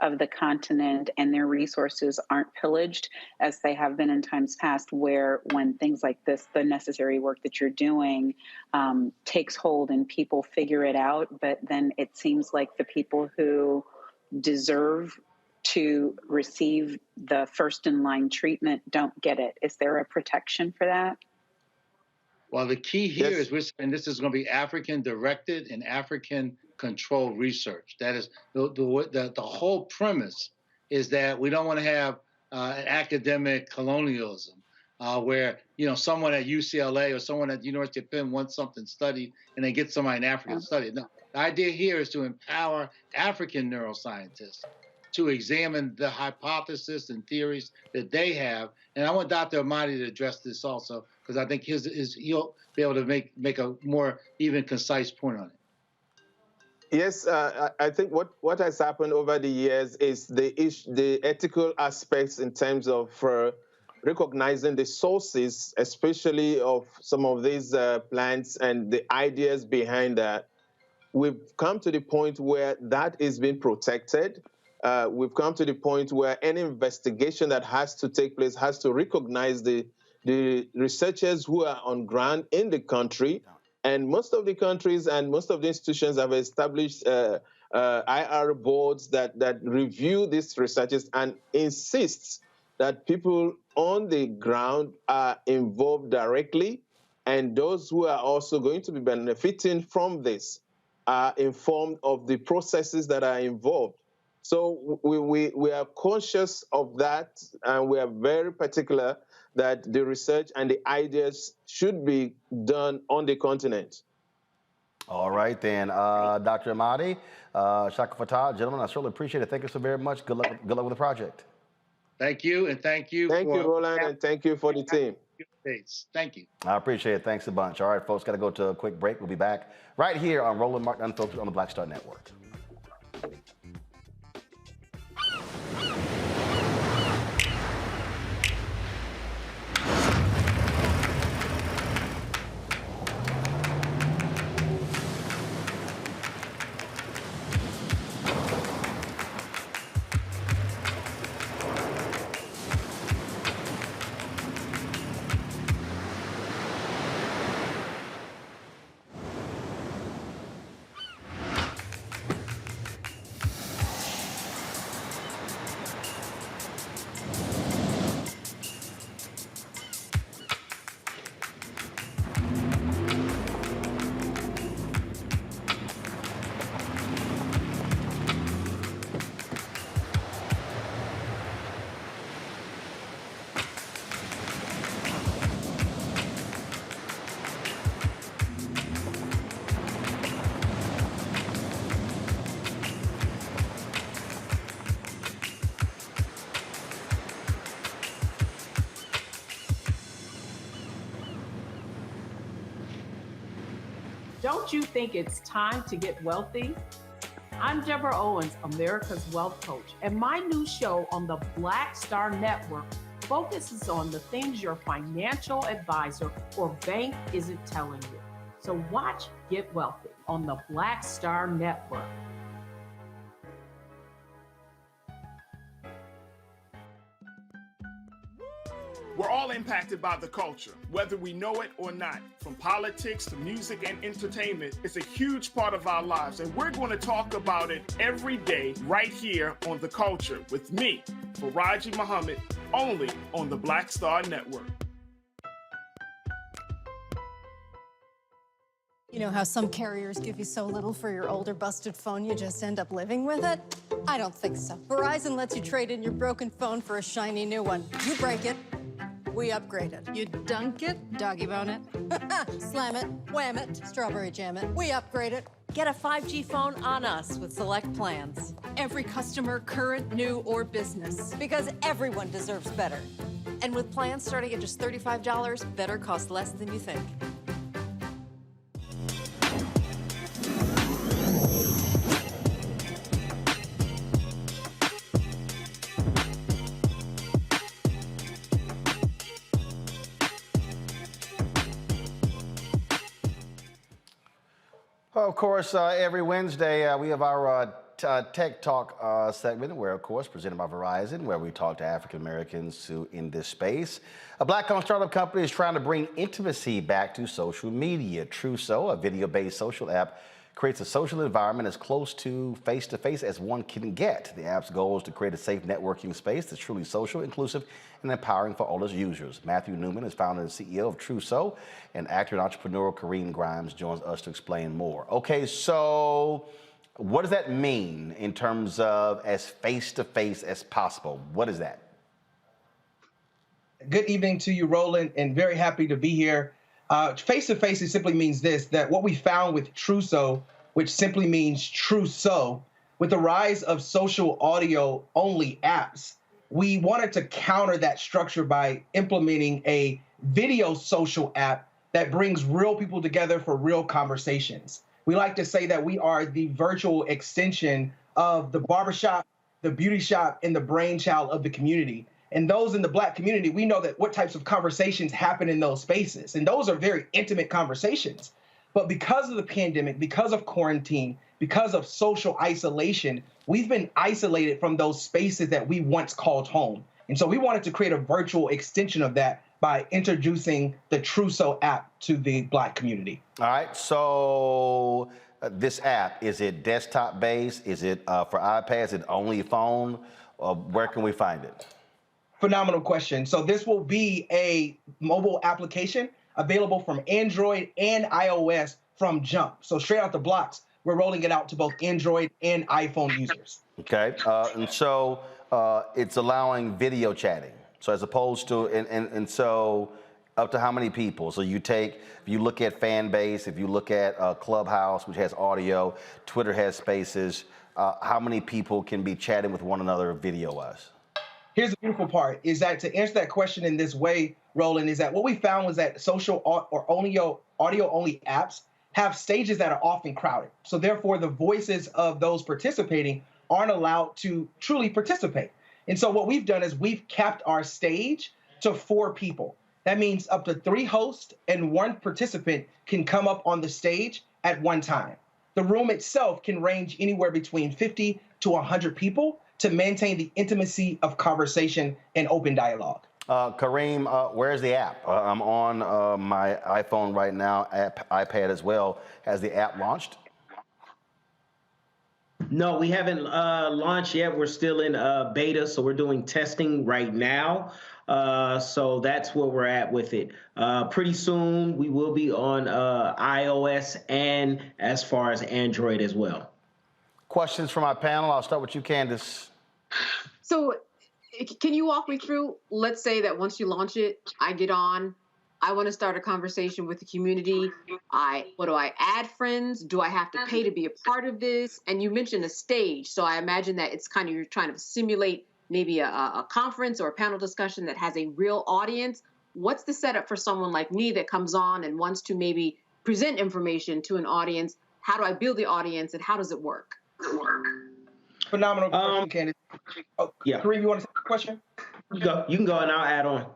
of the continent and their resources aren't pillaged as they have been in times past, where when things like this, the necessary work that you're doing takes hold and people figure it out, but then it seems like the people who deserve to receive the first in line treatment don't get it? Is there a protection for that? Well, the key here is we're saying this is going to be African directed and African controlled research. That is the whole premise is that we don't want to have an academic colonialism where someone at UCLA or someone at the University of Penn wants something studied and they get somebody in Africa to study it. No, the idea here is to empower African neuroscientists to examine the hypothesis and theories that they have. And I want Dr. Amadi to address this also, because I think he'll be able to make a more even concise point on it. Yes, I think what has happened over the years is the ethical aspects in terms of recognizing the sources, especially of some of these plants and the ideas behind that. We've come to the point where that is being protected. We've come to the point where any investigation that has to take place has to recognize the researchers who are on ground in the country And most of the countries and most of the institutions have established IR boards that review these researches and insists that people on the ground are involved directly, and those who are also going to be benefiting from this are informed of the processes that are involved. So we are conscious of that, and we are very particular that the research and the ideas should be done on the continent. All right, then. Dr. Ahmadi, Shaka Fatah, gentlemen, I certainly appreciate it. Thank you so very much. Good luck with the project. Thank you, and thank you. Thank you, Roland, and thank you for the team. Thank you. I appreciate it. Thanks a bunch. All right, folks, got to go to a quick break. We'll be back right here on Roland Martin Unfiltered on the Black Star Network. Don't you think it's time to get wealthy? I'm Deborah Owens, America's Wealth Coach, and my new show on the Black Star Network focuses on the things your financial advisor or bank isn't telling you. So watch Get Wealthy on the Black Star Network. We're all impacted by the culture, whether we know it or not. From politics to music and entertainment, it's a huge part of our lives, and we're going to talk about it every day right here on The Culture with me, Faraji Muhammad, only on the Black Star Network. You know how some carriers give you so little for your older busted phone you just end up living with it? I don't think so. Verizon lets you trade in your broken phone for a shiny new one. You break it, we upgrade it. You dunk it, doggy bone it, slam it, wham it, strawberry jam it, we upgrade it. Get a 5G phone on us with select plans. Every customer, current, new, or business. Because everyone deserves better. And with plans starting at just $35, better costs less than you think. Of course, every Wednesday we have our Tech Talk segment, where, of course, presented by Verizon, where we talk to African Americans who in this space. A Black-owned startup company is trying to bring intimacy back to social media. Truso, a video-based social app, creates a social environment as close to face-to-face as one can get. The app's goal is to create a safe networking space that's truly social, inclusive, and empowering for all its users. Matthew Newman is founder and CEO of Truso, and actor and entrepreneur Kareem Grimes joins us to explain more. Okay, so what does that mean in terms of as face-to-face as possible? What is that? Good evening to you, Roland, and very happy to be here. Face-to-face, it simply means this, that what we found with Truso, which simply means true so, with the rise of social audio-only apps, we wanted to counter that structure by implementing a video social app that brings real people together for real conversations. We like to say that we are the virtual extension of the barbershop, the beauty shop, and the brainchild of the community. And those in the Black community, we know that what types of conversations happen in those spaces. And those are very intimate conversations. But because of the pandemic, because of quarantine, because of social isolation, we've been isolated from those spaces that we once called home. And so we wanted to create a virtual extension of that by introducing the Truso app to the Black community. All right, so this app, is it desktop based? Is it for iPads? Is it only phone? Where can we find it? Phenomenal question. So this will be a mobile application available from Android and iOS from jump. So straight out the blocks, we're rolling it out to both Android and iPhone users. Okay, and so it's allowing video chatting. So as opposed to, and so up to how many people? So if you look at fan base, if you look at Clubhouse, which has audio, Twitter has spaces, how many people can be chatting with one another video-wise? Here's the beautiful part, is that to answer that question in this way, Roland, is that what we found was that social or audio-only apps have stages that are often crowded. So therefore, the voices of those participating aren't allowed to truly participate. And so what we've done is we've capped our stage to 4 people. That means up to 3 hosts and 1 participant can come up on the stage at one time. The room itself can range anywhere between 50 to 100 people to maintain the intimacy of conversation and open dialogue. Kareem, where's the app? I'm on my iPhone right now, iPad as well. Has the app launched? No, we haven't launched yet. We're still in beta, so we're doing testing right now. So that's where we're at with it. Pretty soon, we will be on iOS and as far as Android as well. Questions from our panel. I'll start with you, Candace. So can you walk me through, let's say that once you launch it, I get on, I want to start a conversation with the community. What do I add friends? Do I have to pay to be a part of this? And you mentioned a stage. So I imagine that it's kind of, you're trying to simulate maybe a conference or a panel discussion that has a real audience. What's the setup for someone like me that comes on and wants to maybe present information to an audience? How do I build the audience and how does it work? Phenomenal question, Candace. Oh, yeah. Kareem, you want to say a question? You can go and I'll add on.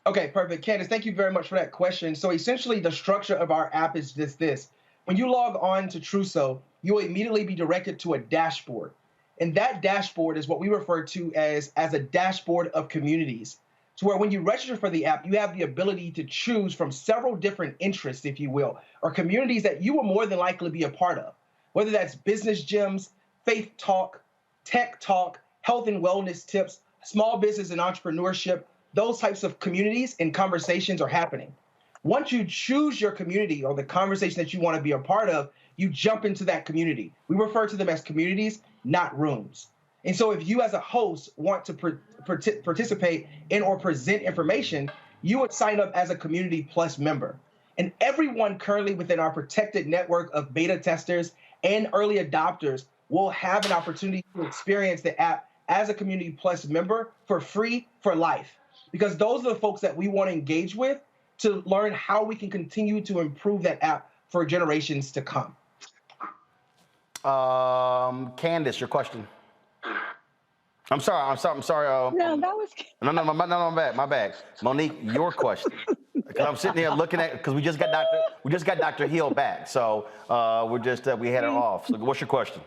Okay, perfect. Candace, thank you very much for that question. So essentially, the structure of our app is just this. When you log on to Truso, you will immediately be directed to a dashboard. And that dashboard is what we refer to as a dashboard of communities. So where when you register for the app, you have the ability to choose from several different interests, if you will, or communities that you will more than likely be a part of, whether that's business gyms, faith talk, tech talk, health and wellness tips, small business and entrepreneurship. Those types of communities and conversations are happening. Once you choose your community or the conversation that you want to be a part of, you jump into that community. We refer to them as communities, not rooms. And so if you as a host want to participate in or present information, you would sign up as a Community Plus member. And everyone currently within our protected network of beta testers and early adopters will have an opportunity to experience the app as a Community Plus member for free for life. Because those are the folks that we want to engage with to learn how we can continue to improve that app for generations to come. Candace, your question. I'm sorry. No, that was. No, my bad. Monique, your question. Because I'm sitting here looking at, because we just got Dr. Hill back, so we had her off. So what's your question?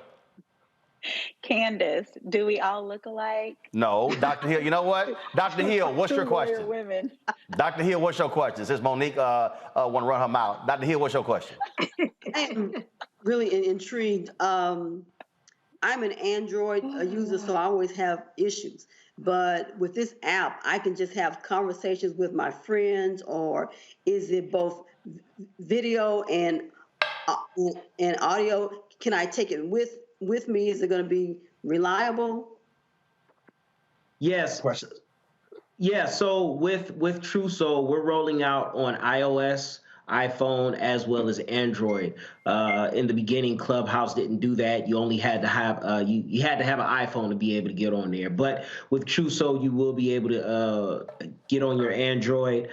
Candace, do we all look alike? No, Dr. Hill. You know what, Dr. Hill, what's your question? Women. Dr. Hill, what's your question? Since Monique want to run her mouth, Dr. Hill, what's your question? I am really intrigued. I'm an Android user, so I always have issues. But with this app, I can just have conversations with my friends, or is it both video and audio? Can I take it with me? Is it going to be reliable? Yes. Yeah, so with Truso, we're rolling out on iOS, iPhone, as well as Android. In the beginning, Clubhouse didn't do that. You only had to have you had to have an iPhone to be able to get on there. But with Truso, you will be able to get on your Android.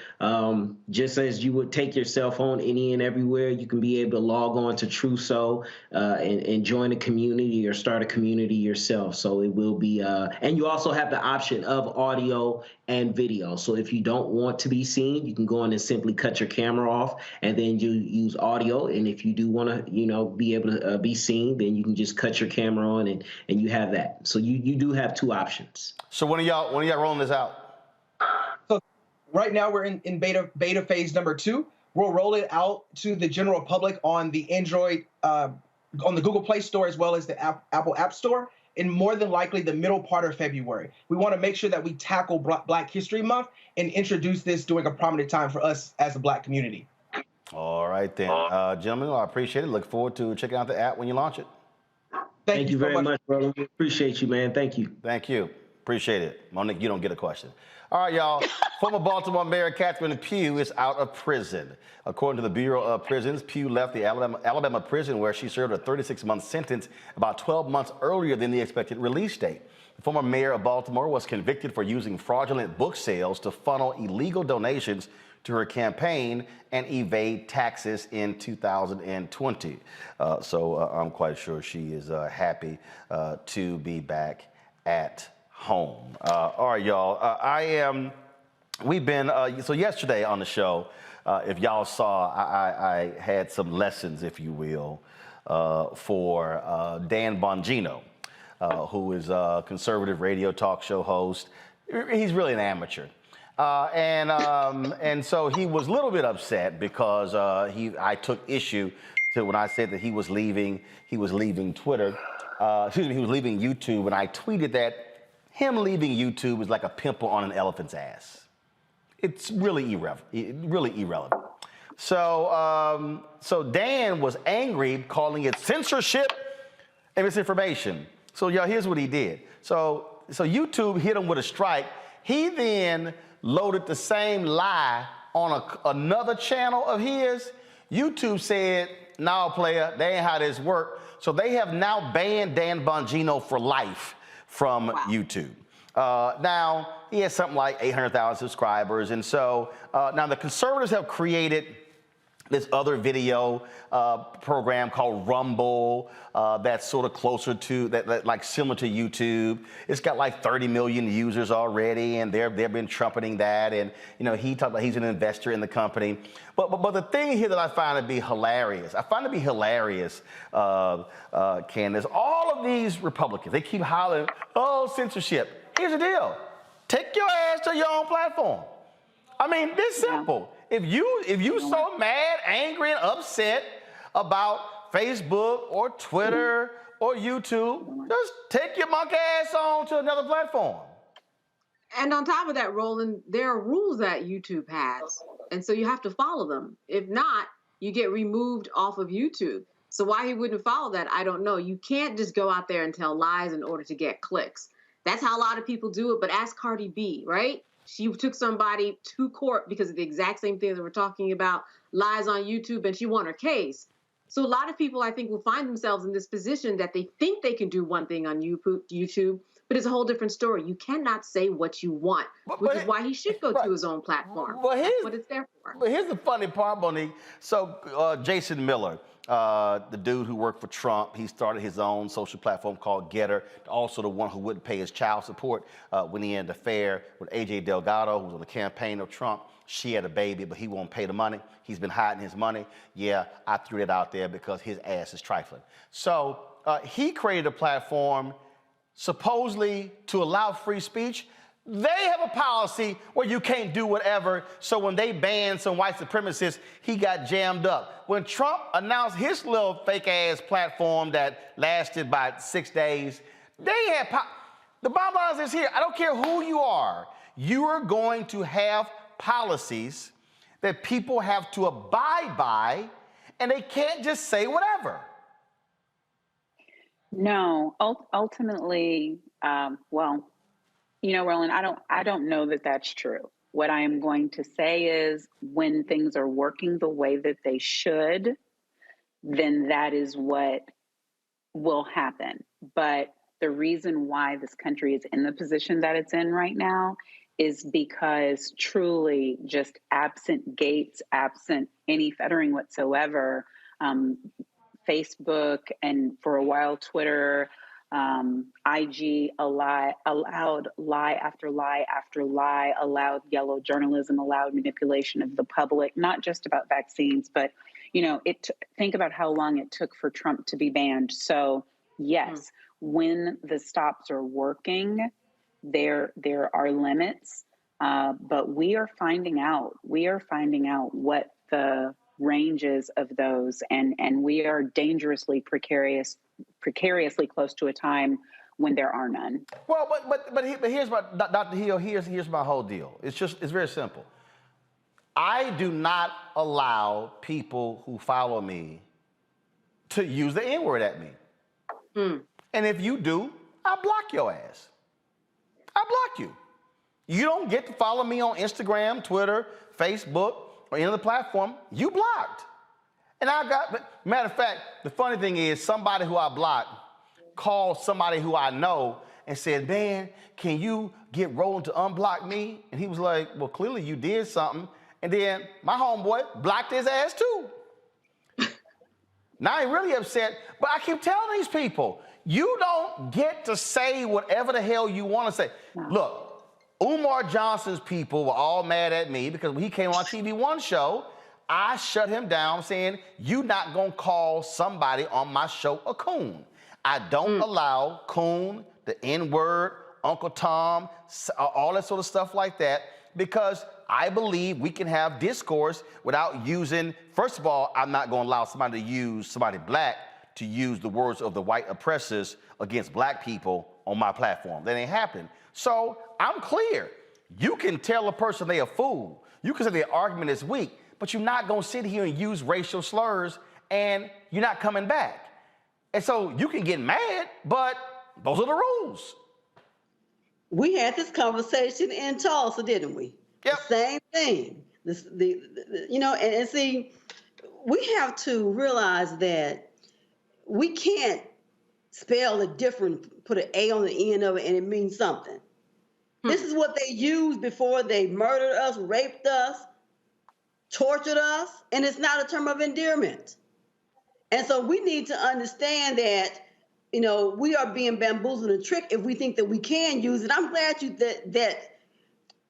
Just as you would take your cell phone any and everywhere, you can be able to log on to Truso and join a community or start a community yourself. So it will be, and you also have the option of audio and video. So if you don't want to be seen, you can go in and simply cut your camera off, and then you use audio. And if you do want to, be able to be seen, then you can just cut your camera on and you have that. So you do have 2 options. So when are y'all rolling this out? So Right now we're in beta phase number 2. We'll roll it out to the general public on the Android, on the Google Play Store, as well as the Apple App Store, in more than likely the middle part of February. We want to make sure that we tackle Black History Month and introduce this during a prominent time for us as a Black community. All right, then. Gentlemen, I appreciate it. Look forward to checking out the app when you launch it. Thank you very much, brother. We appreciate you, man. Thank you. Thank you. Appreciate it. Monique, you don't get a question. All right, y'all. Former Baltimore Mayor Catherine Pugh is out of prison. According to the Bureau of Prisons, Pugh left the Alabama prison where she served a 36-month sentence about 12 months earlier than the expected release date. The former mayor of Baltimore was convicted for using fraudulent book sales to funnel illegal donations to her campaign and evade taxes in 2020. So I'm quite sure she is happy to be back at home. All right, y'all. We've been, so yesterday on the show, if y'all saw, I had some lessons, if you will, for Dan Bongino, who is a conservative radio talk show host. He's really an amateur. And so he was a little bit upset because I took issue to when I said that he was leaving Twitter. He was leaving YouTube, and I tweeted that him leaving YouTube is like a pimple on an elephant's ass. It's really irrelevant. So, so Dan was angry, calling it censorship and misinformation. So, y'all, here's what he did. So YouTube hit him with a strike. He then loaded the same lie on another channel of his. YouTube said, "No, player, that ain't how this works." So they have now banned Dan Bongino for life from YouTube. Now, he has something like 800,000 subscribers. And so now the conservatives have created this other video program called Rumble that's sort of closer to, like similar to YouTube. It's got like 30 million users already, and they've been trumpeting that. And, you know, he talked about he's an investor in the company. But the thing here that I find to be hilarious, Candace, all of these Republicans, they keep hollering, "Oh, censorship." Here's the deal. Take your ass to your own platform. I mean, this simple. If you so mad, angry, and upset about Facebook or Twitter or YouTube, just take your monkey ass on to another platform. And on top of that, Roland, there are rules that YouTube has, and so you have to follow them. If not, you get removed off of YouTube. So why he wouldn't follow that, I don't know. You can't just go out there and tell lies in order to get clicks. That's how a lot of people do it, but ask Cardi B, right? She took somebody to court because of the exact same thing that we're talking about, lies on YouTube, and she won her case. So a lot of people, I think, will find themselves in this position that they think they can do one thing on YouTube, but it's a whole different story. You cannot say what you want, which is why he should go to his own platform. That's what it's there for. But here's the funny part, Monique. So Jason Miller, the dude who worked for Trump, he started his own social platform called Getter, also the one who wouldn't pay his child support when he had an affair with AJ Delgado, who was on the campaign of Trump. She had a baby, but he won't pay the money. He's been hiding his money. Yeah, I threw it out there because his ass is trifling. So he created a platform supposedly to allow free speech. They have a policy where you can't do whatever. So when they banned some white supremacists, he got jammed up. When Trump announced his little fake ass platform that lasted about 6 days, they had the bottom line is here. I don't care who you are. You are going to have policies that people have to abide by, and they can't just say whatever. No, ultimately, well, you know, Roland, I don't know that that's true. What I am going to say is when things are working the way that they should, then that is what will happen. But the reason why this country is in the position that it's in right now is because truly just absent gates, absent any fettering whatsoever, Facebook and for a while Twitter, IG allowed lie after lie after lie, allowed yellow journalism, allowed manipulation of the public, not just about vaccines, but, you know, think about how long it took for Trump to be banned. So yes, when the stops are working, there are limits, But we are finding out. We are finding out what the ranges of those, and we are dangerously precariously close to a time when there are none. Well, but here's my, Dr. Hill, here's my whole deal. It's very simple. I do not allow people who follow me to use the N-word at me. And if you do, I'll block your ass. I'll block you. You don't get to follow me on Instagram, Twitter, Facebook, or any other platform. You blocked. And matter of fact, the funny thing is somebody who I blocked called somebody who I know and said, man, can you get Roland to unblock me? And he was like, well, clearly you did something. And then my homeboy blocked his ass too. Now I'm really upset, but I keep telling these people, you don't get to say whatever the hell you want to say. Look, Umar Johnson's people were all mad at me because when he came on TV One show, I shut him down saying, you not gonna call somebody on my show a coon. I don't allow coon, the N-word, Uncle Tom, all that sort of stuff like that, because I believe we can have discourse without using, first of all, I'm not gonna allow somebody black to use the words of the white oppressors against black people on my platform. That ain't happening. So I'm clear. You can tell a person they a fool. You can say their argument is weak, but you're not gonna sit here and use racial slurs and you're not coming back. And so you can get mad, but those are the rules. We had this conversation in Tulsa, didn't we? Yep. The same thing. And see, we have to realize that we can't spell it different, put an A on the end of it, and it means something. This is what they used before they murdered us, raped us, tortured us, and it's not a term of endearment. And so we need to understand that, we are being bamboozled and tricked if we think that we can use it. I'm glad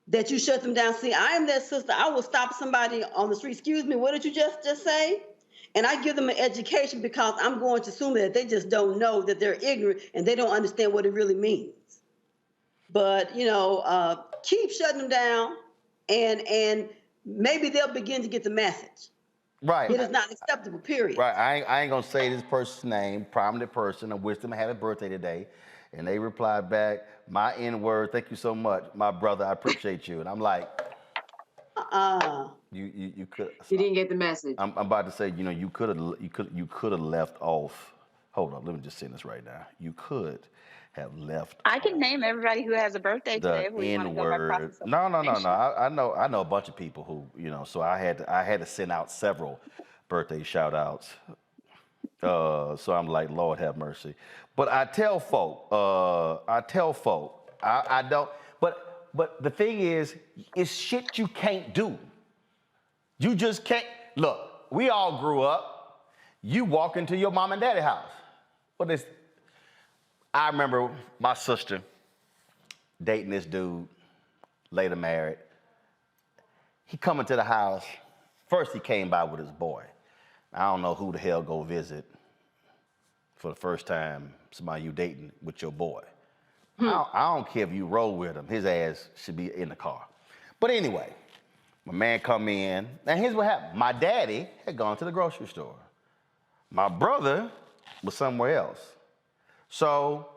that you shut them down. See, I am that sister. I will stop somebody on the street. Excuse me, what did you just say? And I give them an education because I'm going to assume that they just don't know, that they're ignorant and they don't understand what it really means. But, keep shutting them down and maybe they'll begin to get the message. Right. It is not acceptable, period. Right. I ain't gonna say this person's name, prominent person. I wish them a happy birthday today. And they replied back, my N-word, thank you so much, my brother, I appreciate you. And I'm like, you could. You didn't get the message. I'm about to say, you could have left off. Hold on, let me just say this right now. You could have left. I can name everybody who has a birthday today if we want to go by process of elimination. No. I know a bunch of people who, so I had to send out several birthday shout outs. So I'm like, Lord have mercy. But I tell folk, I don't, but the thing is, it's shit you can't do. You just can't. Look, we all grew up. You walk into your mom and daddy house. I remember my sister dating this dude, later married. He come into the house. First he came by with his boy. I don't know who the hell go visit for the first time somebody you dating with your boy. I don't care if you roll with him. His ass should be in the car. But anyway, my man come in, and here's what happened. My daddy had gone to the grocery store. My brother was somewhere else. So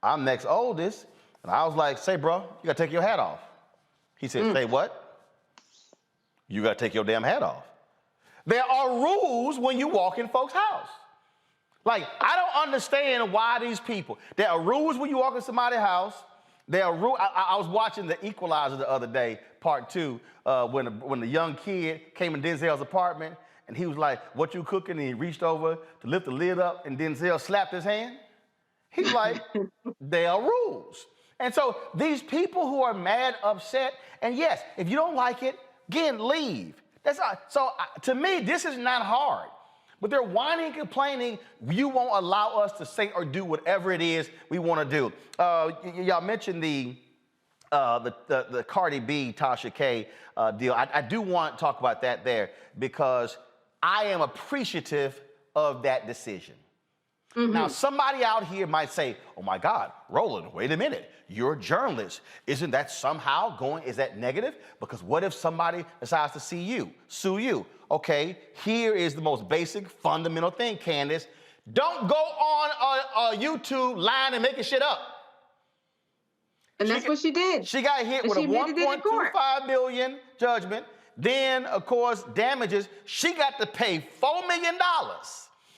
I'm next oldest, and I was like, say, bro, you gotta take your hat off. He said, say what? You gotta take your damn hat off. There are rules when you walk in folks' house. Like, I don't understand why these people, there are rules when you walk in somebody's house. There are rules. I was watching The Equalizer the other day, part 2, when the young kid came in Denzel's apartment, and he was like, what you cooking? And he reached over to lift the lid up, and Denzel slapped his hand. He's like, there are rules. And so these people who are mad, upset, and yes, if you don't like it, again, leave. That's not, so to me, this is not hard. But they're whining and complaining. You won't allow us to say or do whatever it is we want to do. Y'all mentioned the Cardi B, Tasha K deal. I do want to talk about that there because I am appreciative of that decision. Now, somebody out here might say, oh my God, Roland, wait a minute. You're a journalist. Isn't that somehow is that negative? Because what if somebody decides to sue you? Okay, here is the most basic, fundamental thing, Candace. Don't go on a YouTube line and making shit up. And that's what she did. She got hit with a $1.25 billion judgment. Then, of course, damages. She got to pay $4 million.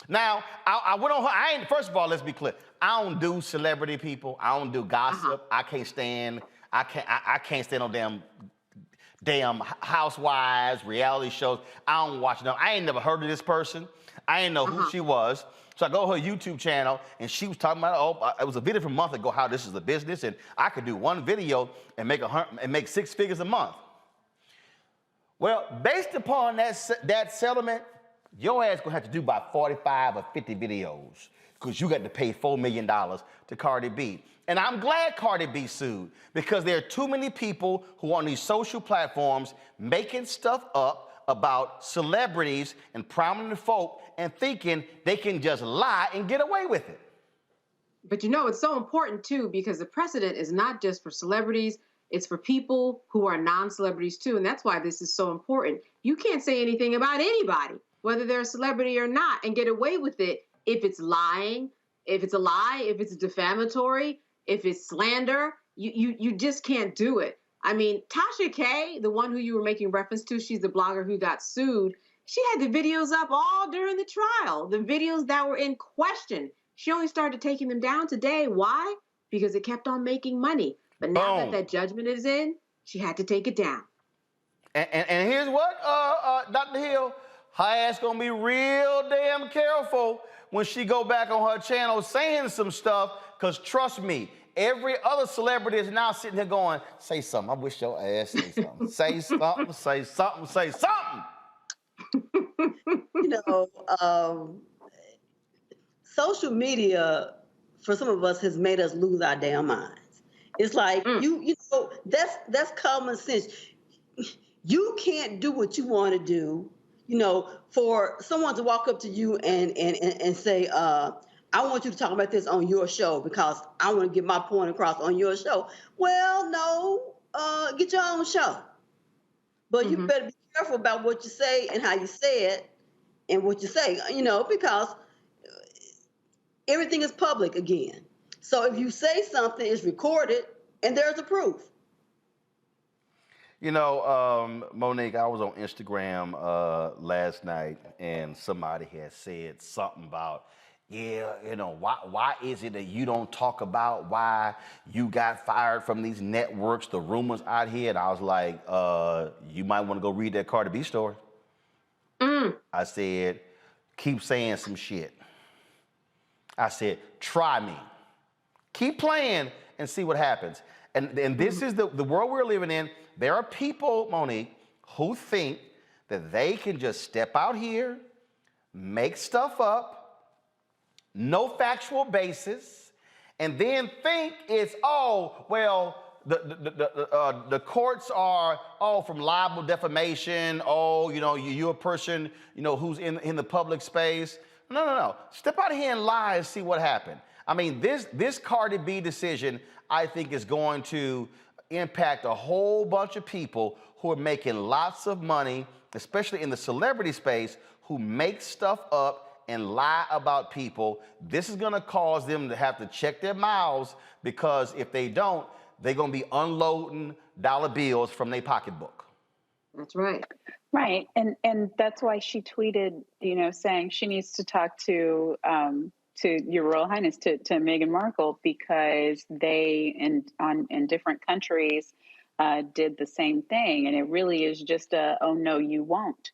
Now, I went on her. First of all, let's be clear. I don't do celebrity people. I don't do gossip. I can't stand no damn housewives, reality shows. I don't watch them. I ain't never heard of this person. I didn't know who she was. So I go to her YouTube channel, and she was talking about, it was a video from a month ago, how this is a business, and I could do one video and make 6 figures a month. Well, based upon that settlement, your ass gonna have to do about 45 or 50 videos because you got to pay $4 million to Cardi B. And I'm glad Cardi B sued because there are too many people who are on these social platforms making stuff up about celebrities and prominent folk and thinking they can just lie and get away with it. But it's so important too, because the precedent is not just for celebrities, it's for people who are non-celebrities too. And that's why this is so important. You can't say anything about anybody, whether they're a celebrity or not, and get away with it if it's lying, if it's a lie, if it's defamatory, if it's slander. You just can't do it. I mean, Tasha K, the one who you were making reference to, she's the blogger who got sued. She had the videos up all during the trial, the videos that were in question. She only started taking them down today. Why? Because it kept on making money. But now that judgment is in, she had to take it down. And here's what, Dr. Hill, her ass gonna be real damn careful when she go back on her channel saying some stuff, because trust me, every other celebrity is now sitting here going, say something. I wish your ass say something. Say something, say something, say something. Social media, for some of us, has made us lose our damn minds. It's like, that's common sense. You can't do what you want to do, for someone to walk up to you and say, I want you to talk about this on your show because I want to get my point across on your show. Well, no, get your own show. But you better be careful about what you say and how you say it and what you say, because everything is public again. So if you say something, it's recorded and there's a proof. Monique, I was on Instagram last night and somebody had said something about, why is it that you don't talk about why you got fired from these networks, the rumors out here? And I was like, you might want to go read that Cardi B story. I said, keep saying some shit. I said, try me. Keep playing and see what happens. And this is the world we're living in. There are people, Monique, who think that they can just step out here, make stuff up, no factual basis, and then think it's, the courts are, from libel, defamation, you're a person, who's in the public space. No. Step out of here and lie and see what happened. I mean, this Cardi B decision, I think, is going to impact a whole bunch of people who are making lots of money, especially in the celebrity space, who make stuff up and lie about people. This is gonna cause them to have to check their mouths, because if they don't, they're gonna be unloading dollar bills from their pocketbook. That's right. Right, and that's why she tweeted, saying she needs to talk to Your Royal Highness, to Meghan Markle, because they in different countries did the same thing, and it really is just oh no, you won't.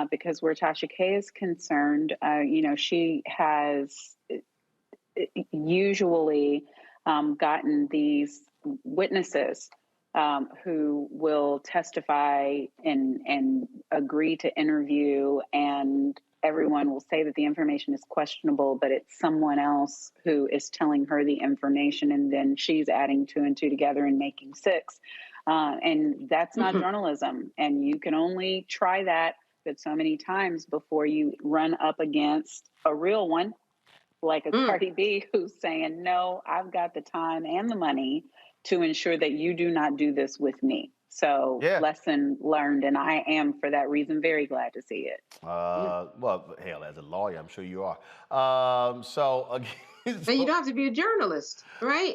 Because where Tasha K is concerned, she has usually gotten these witnesses who will testify and agree to interview, and everyone will say that the information is questionable, but it's someone else who is telling her the information, and then she's adding 2 and 2 together and making 6. And that's not journalism. And you can only try that but so many times before you run up against a real one like a Cardi B who's saying, no, I've got the time and the money to ensure that you do not do this with me. So lesson learned, and I am, for that reason, very glad to see it. Well, hell, as a lawyer, I'm sure you are. Again, and you don't have to be a journalist, right?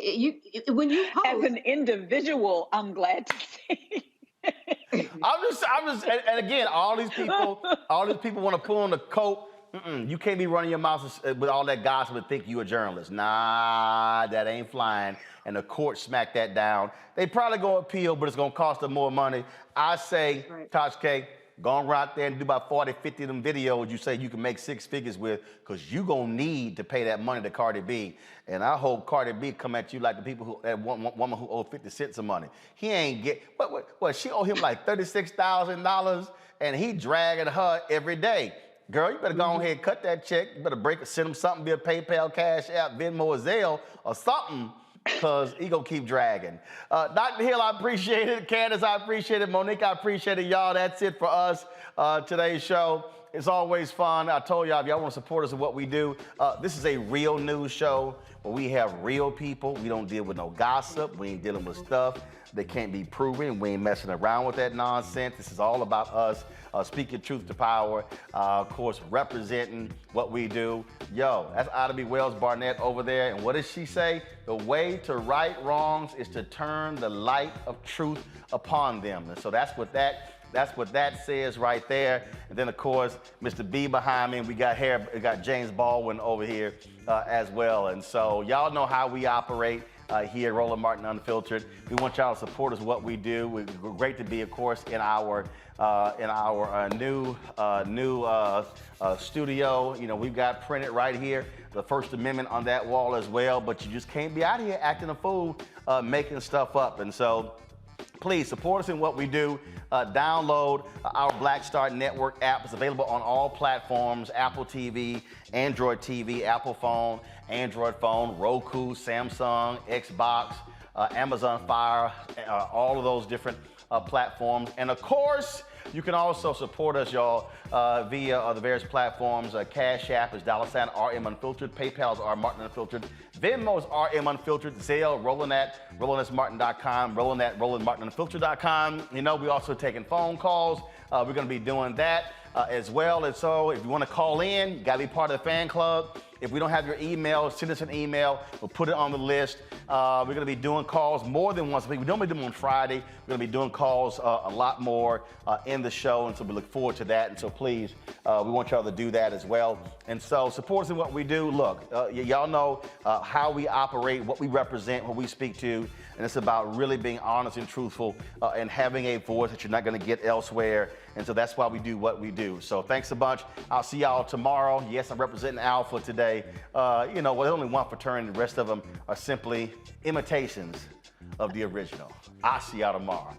When you post, as an individual, I'm glad to see. I'm just, and again, all these people want to pull on the coat. You can't be running your mouth with all that gossip and think you a journalist. Nah, that ain't flying. And the court smacked that down. They probably go appeal, but it's going to cost them more money. I say, Taj K, go on right there and do about 40, 50 of them videos you say you can make 6 figures with, because you going to need to pay that money to Cardi B. And I hope Cardi B come at you like the people that woman who owed 50 cents of money. He ain't get, what, she owe him like $36,000, and he dragging her every day. Girl, you better go on ahead and cut that check. You better send him something via PayPal, Cash App, Venmo, or Zelle, or something, because he gonna keep dragging. Dr. Hill, I appreciate it. Candace, I appreciate it. Monique, I appreciate it. Y'all, that's it for us, today's show. It's always fun. I told y'all, if y'all want to support us in what we do, this is a real news show where we have real people. We don't deal with no gossip. We ain't dealing with stuff that can't be proven. We ain't messing around with that nonsense. This is all about us speaking truth to power, of course, representing what we do. Yo, that's Ida B. Wells Barnett over there. And what does she say? The way to right wrongs is to turn the light of truth upon them. And so that's what that says right there. And then, of course, Mr. B behind me. We got James Baldwin over here as well. And so y'all know how we operate here at Roland Martin Unfiltered. We want y'all to support us what we do. We're great to be, of course, in our new studio. You know, we've got printed right here the First Amendment on that wall as well. But you just can't be out here acting a fool, making stuff up. And so please support us in what we do. Download our Black Star Network app. It's available on all platforms: Apple TV, Android TV, Apple phone, Android phone, Roku, Samsung, Xbox, Amazon Fire, all of those different platforms. And of course, you can also support us, y'all, via the various platforms. Cash App is $RM Unfiltered. PayPal is R Martin Unfiltered. Venmo is RM Unfiltered. Zelle, RolandSMartin.com. RolandMartinUnfiltered.com. You know, we also taking phone calls. We're going to be doing that as well. And so if you want to call in, you got to be part of the fan club. If we don't have your email, send us an email. We'll put it on the list. We're going to be doing calls more than once a week. We normally do them on Friday. We're going to be doing calls a lot more in the show, and so we look forward to that. And so please, we want y'all to do that as well. And so support us in what we do. Look, y'all know how we operate, what we represent, what we speak to, and it's about really being honest and truthful and having a voice that you're not going to get elsewhere. And so that's why we do what we do. So thanks a bunch. I'll see y'all tomorrow. Yes, I'm representing Alpha today. You know, well, there's only one fraternity. The rest of them are simply imitations of the original. I'll see y'all tomorrow.